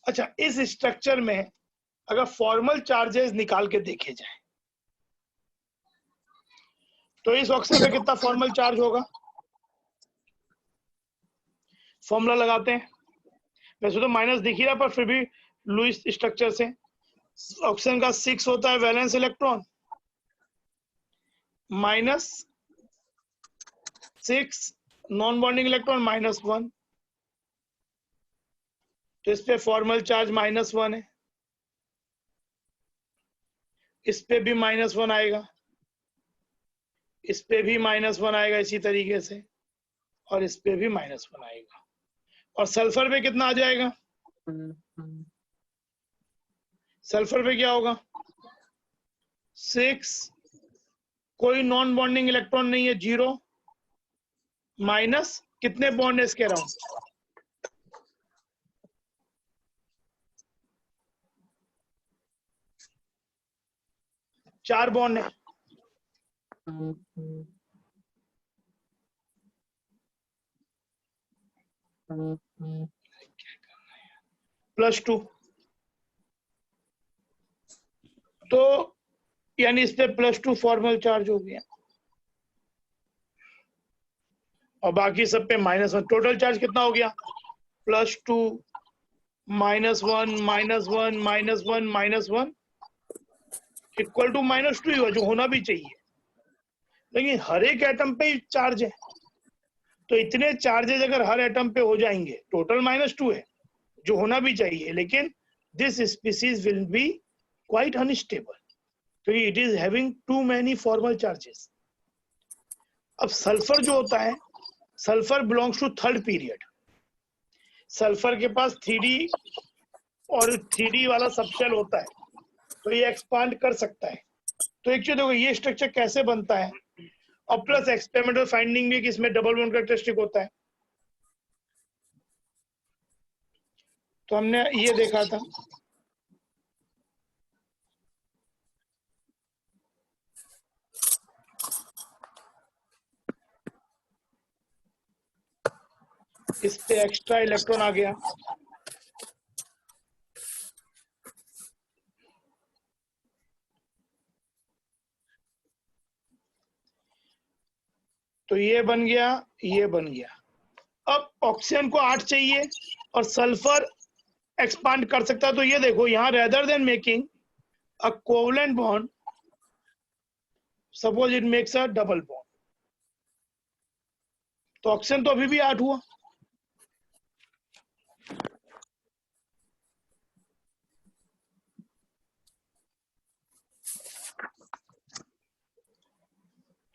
S1: अच्छा, इस स्ट्रक्चर में अगर फॉर्मल चार्जेस निकाल के देखे जाए तो इस ऑक्सीजन में कितना फॉर्मल चार्ज होगा? फॉर्मूला लगाते हैं, वैसे तो माइनस दिख ही रहा, पर फिर भी लुईस स्ट्रक्चर से ऑक्सीजन का 6 होता है valence electron, -6 non bonding electron -1, तो इस पे फॉर्मल चार्ज -1 है, इस पे भी -1 आएगा, इस पे भी -1 आएगा इसी तरीके से, और इस पे भी -1 आएगा। और सल्फर पे कितना आ जाएगा? सल्फर पे क्या होगा? 6, कोई नॉन बॉन्डिंग इलेक्ट्रॉन नहीं है, 0, माइनस कितने बॉन्ड है इसके अराउंड? 4 बॉन्ड है। +2, तो यानी इस पे +2 फॉर्मल चार्ज हो गया, और बाकी सब पे -1। टोटल चार्ज कितना हो गया? +2 -1 -1 -1 -1 इक्वल टू -2 ही हुआ, जो होना भी चाहिए। लेकिन हर एक एटम पे चार्ज है, तो इतने चार्जेस अगर हर एटम पे हो जाएंगे, टोटल -2 है जो होना भी चाहिए, लेकिन this species will be quite unstable, तो it is having too many formal charges. अब सल्फर जो होता है, sulphur belongs to third period. Sulphur के पास 3D और 3D वाला सबशेल होता है, तो ये एक्सपांड कर सकता है। तो एक चीज देखो ये स्ट्रक्चर कैसे बनता है, और प्लस एक्सपेरिमेंटल फाइंडिंग भी कि इसमें डबल बॉन्ड कैरेक्टरिस्टिक होता है। तो हमने ये देखा था। इस पे एक्स्ट्रा इलेक्ट्रॉन आ गया, तो ये बन गया, ये बन गया। अब ऑक्सीजन को 8 चाहिए और सल्फर एक्सपांड कर सकता है, तो ये देखो यहाँ rather than making a covalent bond, suppose it makes a double bond. तो ऑक्सीजन तो अभी भी 8 हुआ।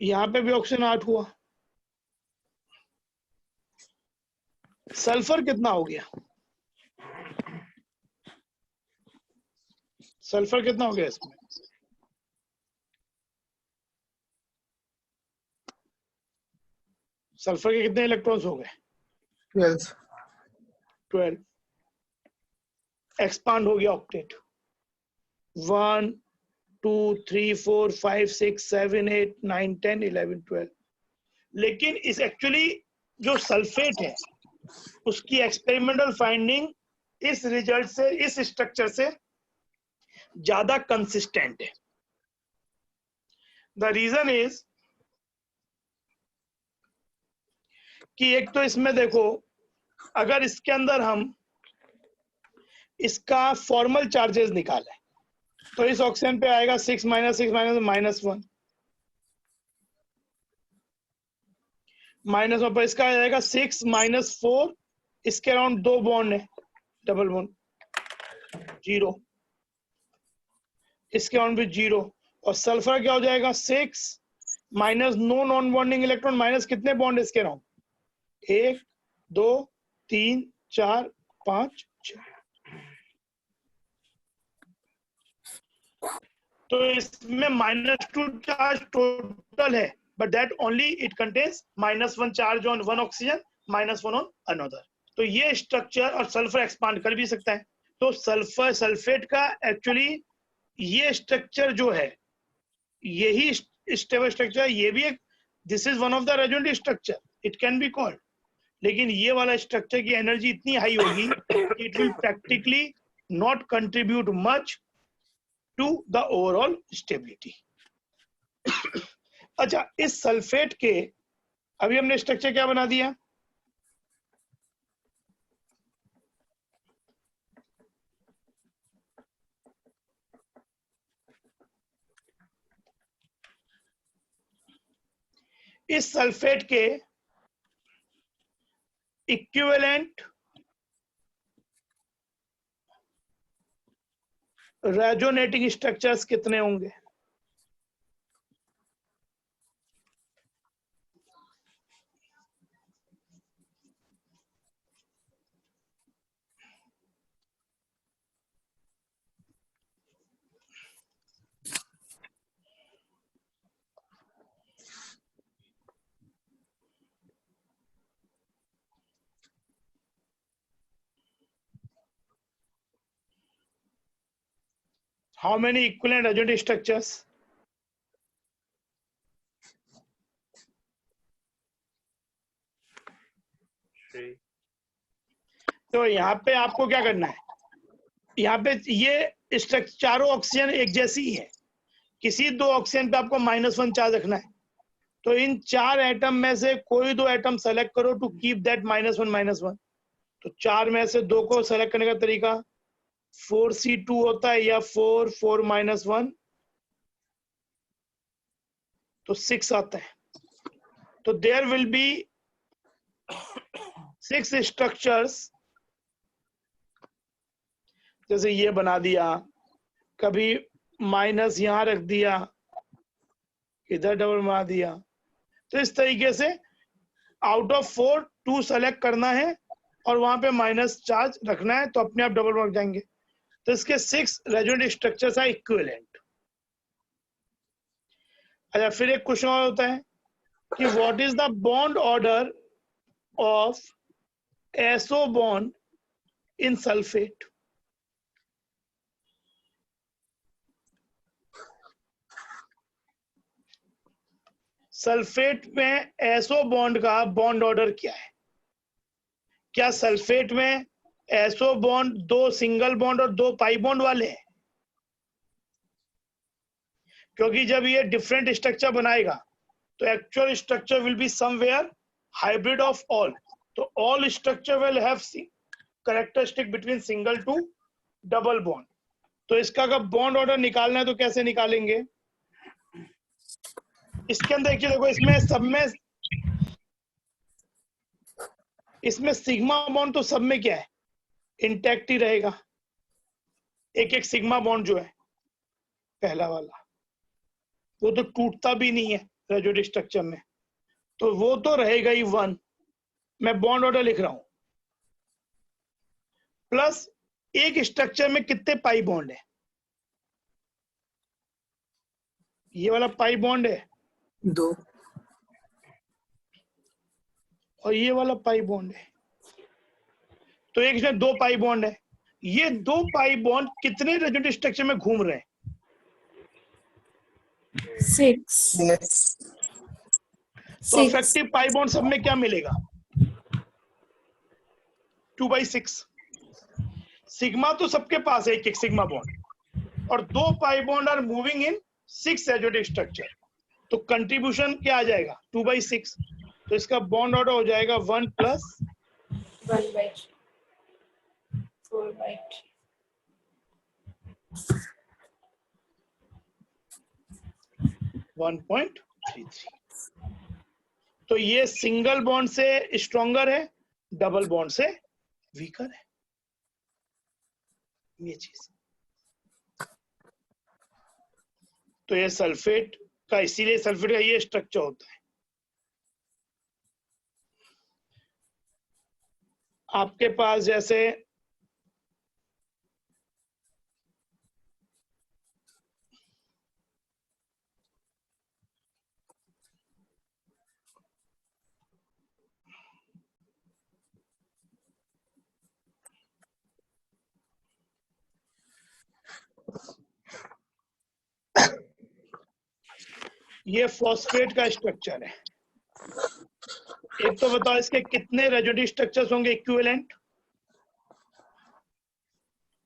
S1: यहां पे भी ऑक्सीजन 8 हुआ। सल्फर कितना हो गया? सल्फर कितना हो गया इसमें? सल्फर के कितने इलेक्ट्रॉन्स हो गए?
S3: 12।
S1: 12। एक्सपांड हो गया ऑक्टेट। 1 2 3 4 5 6 7 8 9 10 11 12। लेकिन इस एक्चुअली जो सल्फेट है उसकी एक्सपेरिमेंटल फाइंडिंग इस रिजल्ट से, इस स्ट्रक्चर से ज्यादा कंसिस्टेंट है। द रीजन इज कि एक तो इसमें देखो, अगर इसके अंदर हम इसका फॉर्मल चार्जेस निकालें तो इस ऑक्सीजन पे आएगा 6 माइनस 6 माइनस -1 -1 पर इसका आ जाएगा 6 -4। इसके अराउंड 2 बॉन्ड है, डबल बॉन्ड 0। इसके अराउंड भी 0। और सल्फर क्या हो जाएगा? 6 minus no non bonding electron, minus कितने बॉन्ड इसके अराउंड? 1 2 3 4 5 6। तो इसमें -2 चार्ज टोटल है, but that only it contains -1 charge on one oxygen, -1 on another. तो ये स्ट्रक्चर, और सल्फर एक्सपांड कर भी सकता है। तो सल्फर सल्फेट का एक्चुअली ये स्ट्रक्चर जो है, यही स्टेबल स्ट्रक्चर, ये भी एक, this is one of the resonant structure, it can be called. लेकिन ये वाला स्ट्रक्चर की एनर्जी इतनी हाई होगी कि it will practically not contribute much to the overall stability. अच्छा, इस सल्फेट के अभी हमने स्ट्रक्चर क्या बना दिया? इस सल्फेट के इक्विवेलेंट रेजोनेटिंग स्ट्रक्चर्स कितने होंगे? How many equivalent resonating structures? तो यहाँ पे आपको क्या करना है? यहाँ पे ये स्ट्रक्चर चारों ऑक्सीजन एक जैसी ही है, किसी 2 ऑक्सीजन पे आपको -1 चार्ज रखना है। तो इन 4 एटम में से कोई 2 एटम सेलेक्ट करो टू कीप दैट -1 तो 4 में से 2 को सेलेक्ट करने का तरीका 4C2 होता है, या 4 4 -1 तो 6 आता है। तो देयर विल बी 6 स्ट्रक्चर्स। जैसे ये बना दिया, कभी माइनस यहां रख दिया, इधर डबल बना दिया। तो इस तरीके से आउट ऑफ 4 2 सेलेक्ट करना है और वहां पे माइनस चार्ज रखना है, तो अपने आप डबल रख जाएंगे। तो इसके 6 रेजोनेंट स्ट्रक्चर्स आर इक्विवेलेंट। अच्छा, फिर एक क्वेश्चन और होता है कि what is the bond order of SO bond in sulphate. Sulphate में एसओ बॉन्ड का बॉन्ड ऑर्डर क्या है? क्या सल्फेट में एसओ बॉन्ड 2 सिंगल बॉन्ड और 2 पाई बॉन्ड वाले हैं? क्योंकि जब ये डिफरेंट स्ट्रक्चर बनाएगा तो actual structure will be somewhere hybrid of all. तो all structure will have characteristic between single to double bond. तो इसका अगर बॉन्ड ऑर्डर निकालना है तो कैसे निकालेंगे? इसके अंदर एक चीज देखो, इसमें सिग्मा बॉन्ड तो सब में क्या है, इंटैक्ट ही रहेगा। एक एक सिग्मा बॉन्ड जो है पहला वाला वो तो टूटता भी नहीं है रेजोनेंट स्ट्रक्चर में, तो वो तो रहेगा ही 1। मैं बॉन्ड ऑर्डर लिख रहा हूं, प्लस एक स्ट्रक्चर में कितने पाई बॉन्ड है? ये वाला पाई बॉन्ड है
S3: 2।
S1: और ये वाला पाई बॉन्ड है, तो एक इसमें 2 पाई बॉन्ड है। ये 2 पाई बॉन्ड कितने रेजोनेंट स्ट्रक्चर में घूम रहे हैं?
S5: 6
S1: तो इफेक्टिव पाई बॉन्ड सब में क्या मिलेगा? 2/6। सिग्मा तो सबके पास है एक एक सिग्मा बॉन्ड, और 2 pi bond are moving in 6 resonant structure. तो कंट्रीब्यूशन क्या आ जाएगा? 2/6। तो इसका बॉन्ड ऑर्डर हो जाएगा 1 +
S5: 1/3 4/3
S1: 1.33। तो ये सिंगल बॉन्ड से स्ट्रॉन्गर है, डबल बॉन्ड से वीकर है। ये चीज तो ये सल्फेट का, इसीलिए सल्फेट का ये स्ट्रक्चर होता है। आपके पास जैसे ये फॉस्फेट का स्ट्रक्चर है। एक तो बताओ इसके कितने रेजोनेंट स्ट्रक्चर्स होंगे इक्विवेलेंट,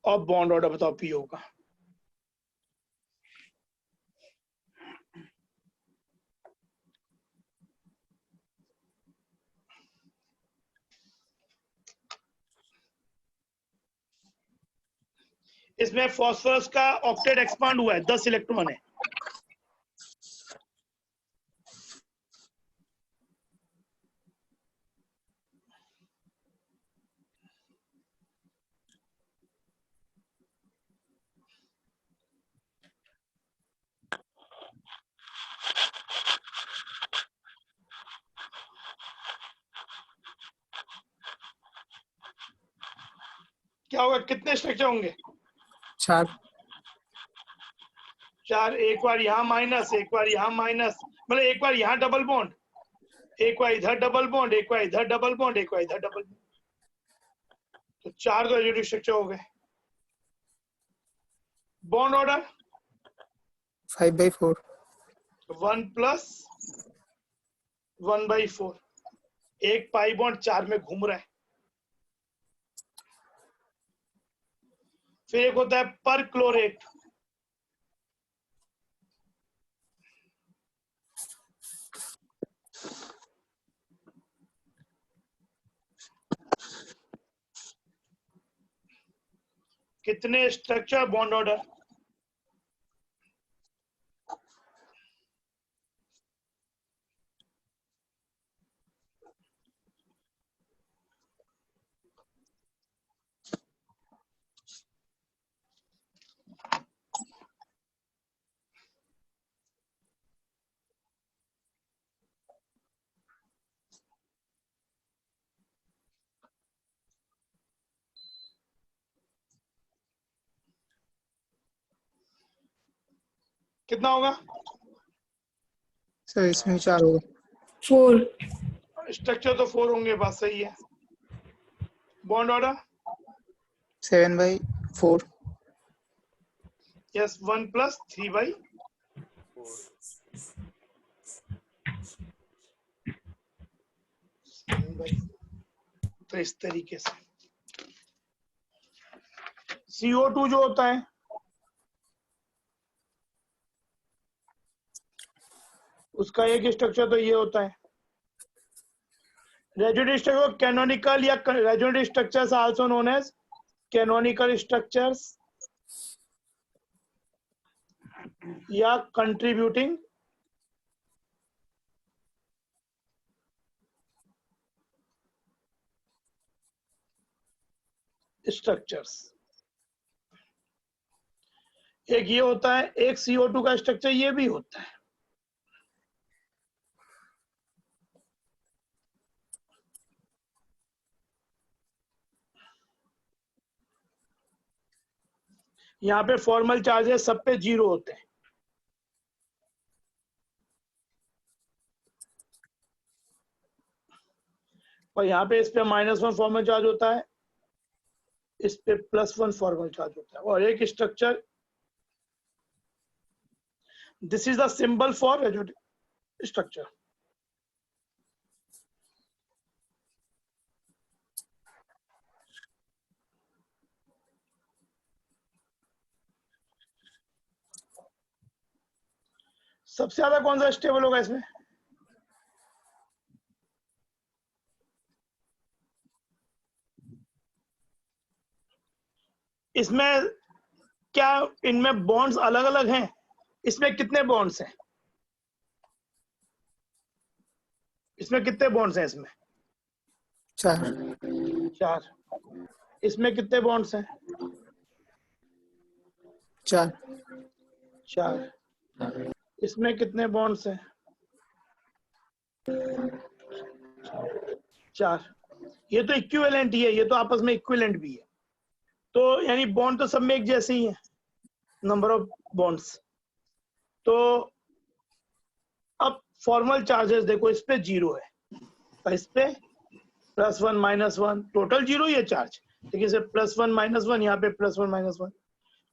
S1: और बॉन्ड ऑर्डर बताओ पीओ का। इसमें फास्फोरस का ऑक्टेट एक्सपांड हुआ है, 10 इलेक्ट्रॉन है। क्या होगा, कितने स्ट्रक्चर होंगे?
S3: 4।
S1: 4। एक बार यहाँ माइनस, एक बार यहाँ माइनस, मतलब एक बार यहाँ डबल बॉन्ड, एक बार इधर डबल बॉन्ड, एक बार इधर डबल बॉन्ड, एक बार इधर डबल बॉन्ड। तो 4 रेजोनेंट स्ट्रक्चर हो गए। Bond order
S3: 5/4।
S1: 1 + 1/4। एक पाई बॉन्ड 4 में घूम रहा है। फिर एक होता है पर क्लोरेट। कितने स्ट्रक्चर बॉन्ड ऑर्डर? कितना होगा?
S3: सर इसमें 4 होगा।
S5: 4.
S1: स्ट्रक्चर तो 4 होंगे, बात सही है। Bond order
S3: 7/4।
S1: यस, 1 + 3/4। तो इस तरीके से CO2 जो होता है उसका एक स्ट्रक्चर तो ये होता है। रेजोनेंट स्ट्रक्चर कैनोनिकल या resonant structures also known as canonical structures या कंट्रीब्यूटिंग स्ट्रक्चर्स। एक ये होता है, एक CO2 का स्ट्रक्चर ये भी होता है। यहाँ पे फॉर्मल चार्जेस सब पे 0 होते हैं। और यहाँ पे इस पे -1 फॉर्मल चार्ज होता है, इस पे +1 फॉर्मल चार्ज होता है। और एक structure, this is the symbol for resonant structure. सबसे ज्यादा कौन सा स्टेबल होगा इसमें? इसमें क्या इनमें बॉन्ड्स अलग अलग हैं? इसमें कितने बॉन्ड्स हैं? इसमें कितने बॉन्ड्स हैं? इसमें
S3: 4।
S1: इसमें कितने बॉन्ड्स हैं?
S3: 4।
S1: इसमें कितने बॉन्ड्स हैं? 4। ये तो इक्विवेलेंट ही है, ये तो आपस में इक्विवेलेंट भी है। तो यानी बॉन्ड तो सब में एक जैसे ही है, नंबर ऑफ बॉन्ड्स। तो अब फॉर्मल चार्जेस देखो, इस पे 0 है, तो इस पे +1 -1 टोटल 0 ही है चार्ज, लेकिन इसे +1 -1, यहाँ पे +1 -1।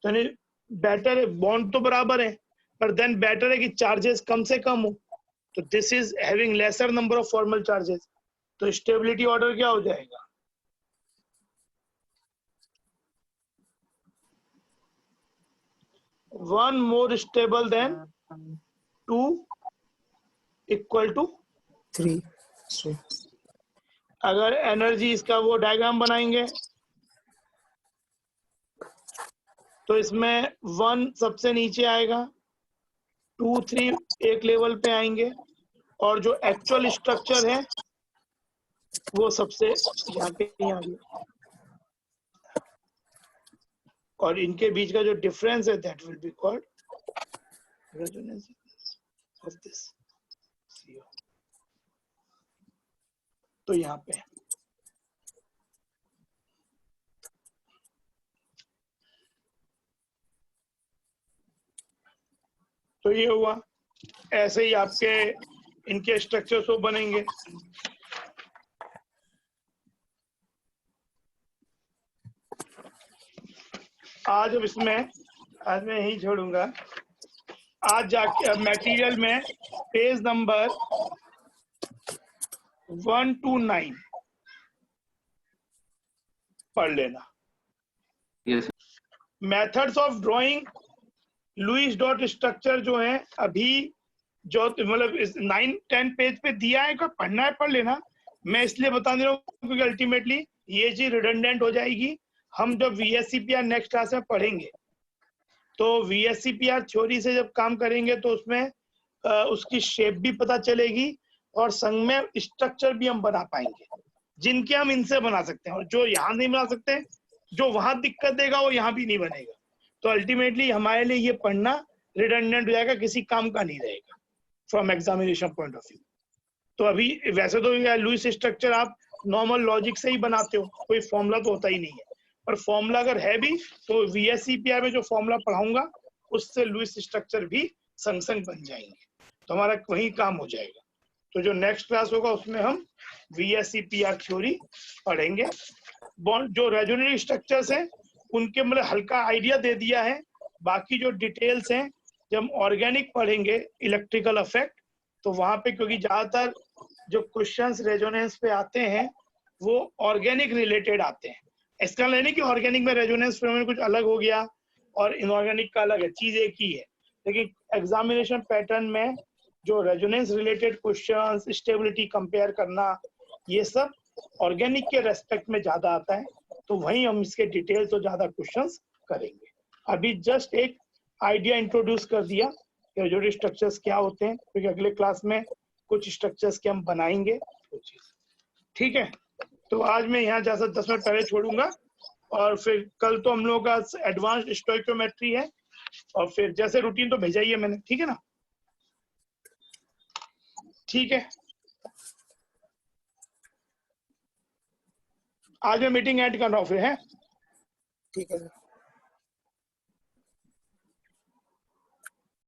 S1: तो यानी बेटर है, बॉन्ड तो बराबर है, पर देन बेटर है कि चार्जेस कम से कम हो। तो this is having laser number of formal charges, तो स्टेबिलिटी ऑर्डर क्या हो जाएगा? One more stable then 2 =
S3: 3।
S1: अगर एनर्जी इसका वो डायग्राम बनाएंगे तो इसमें 1 सबसे नीचे आएगा, 2 3 एक लेवल पे आएंगे, और जो एक्चुअल स्ट्रक्चर है वो सबसे यहाँ पे आ गया, और इनके बीच का जो डिफरेंस है that will be called resonance of this CO। तो यहाँ पे तो ये हुआ, ऐसे ही आपके इनके स्ट्रक्चर तो बनेंगे। आज आज मैं यही छोड़ूंगा। आज जाके मटेरियल में पेज नंबर 1 to 9 पढ़ लेना।
S4: Yes
S1: methods of drawing Lewis dot structure जो है अभी जो मतलब 9-10 पेज पे दिया है, का पढ़ना है पढ़ लेना। मैं इसलिए बता दे रहा हूँ क्योंकि अल्टीमेटली ये चीज रिडंडेंट हो जाएगी। हम जब VSCPR नेक्स्ट क्लास में पढ़ेंगे तो VSCPR थ्योरी से जब काम करेंगे तो उसमें उसकी शेप भी पता चलेगी और संग में स्ट्रक्चर भी हम बना पाएंगे, जिनके हम इनसे बना सकते हैं, और जो यहाँ नहीं बना सकते, जो वहां दिक्कत देगा वो यहाँ भी नहीं बनेगा। तो अल्टीमेटली हमारे लिए ये पढ़ना रिडंडेंट हो जाएगा, किसी काम का नहीं रहेगा from examination point of view. तो अभी वैसे तो लुईस स्ट्रक्चर आप नॉर्मल लॉजिक से ही बनाते हो, कोई फॉर्मूला तो होता ही नहीं है, पर फॉर्मूला अगर है भी तो VSCPR में जो फॉर्मूला पढ़ाऊंगा उससे लुईस स्ट्रक्चर भी संग संग बन जाएंगे। तो हमारा वही काम हो जाएगा। तो जो नेक्स्ट क्लास होगा उसमें हम VSEPR थ्योरी पढ़ेंगे। बॉन्ड जो रेजोनेटिव स्ट्रक्चर्स हैं उनके मतलब हल्का आइडिया दे दिया है, बाकी जो डिटेल्स हैं जब हम ऑर्गेनिक पढ़ेंगे इलेक्ट्रिकल इफेक्ट, तो वहां पे क्योंकि ज्यादातर जो क्वेश्चंस रेजोनेंस पे आते हैं वो ऑर्गेनिक रिलेटेड आते हैं। इसका नहीं कि ऑर्गेनिक में रेजोनेंस फिनोमेनन कुछ अलग हो गया और इनऑर्गेनिक का अलग है, चीज एक ही है, लेकिन एग्जामिनेशन पैटर्न में जो resonance related questions, stability compare करना, ये सब ऑर्गेनिक के रेस्पेक्ट में ज्यादा आता है, तो वहीं हम इसके डिटेल्स और ज्यादा क्वेश्चंस करेंगे। अभी जस्ट एक आइडिया इंट्रोड्यूस कर दिया कि जो स्ट्रक्चर्स क्या होते हैं, क्योंकि अगले क्लास में कुछ स्ट्रक्चर्स के हम बनाएंगे कुछ चीज। ठीक है, तो आज मैं यहाँ जैसा 10 मिनट पहले छोड़ूंगा और फिर कल तो हम लोगों का एडवांस्ड स्टोइकोमेट्री है और फिर जैसे रूटीन तो भेजा ही है मैंने, ठीक है ना? ठीक है, आज मैं मीटिंग एंड कर रहा हूँ फिर, है?
S3: ठीक है सर।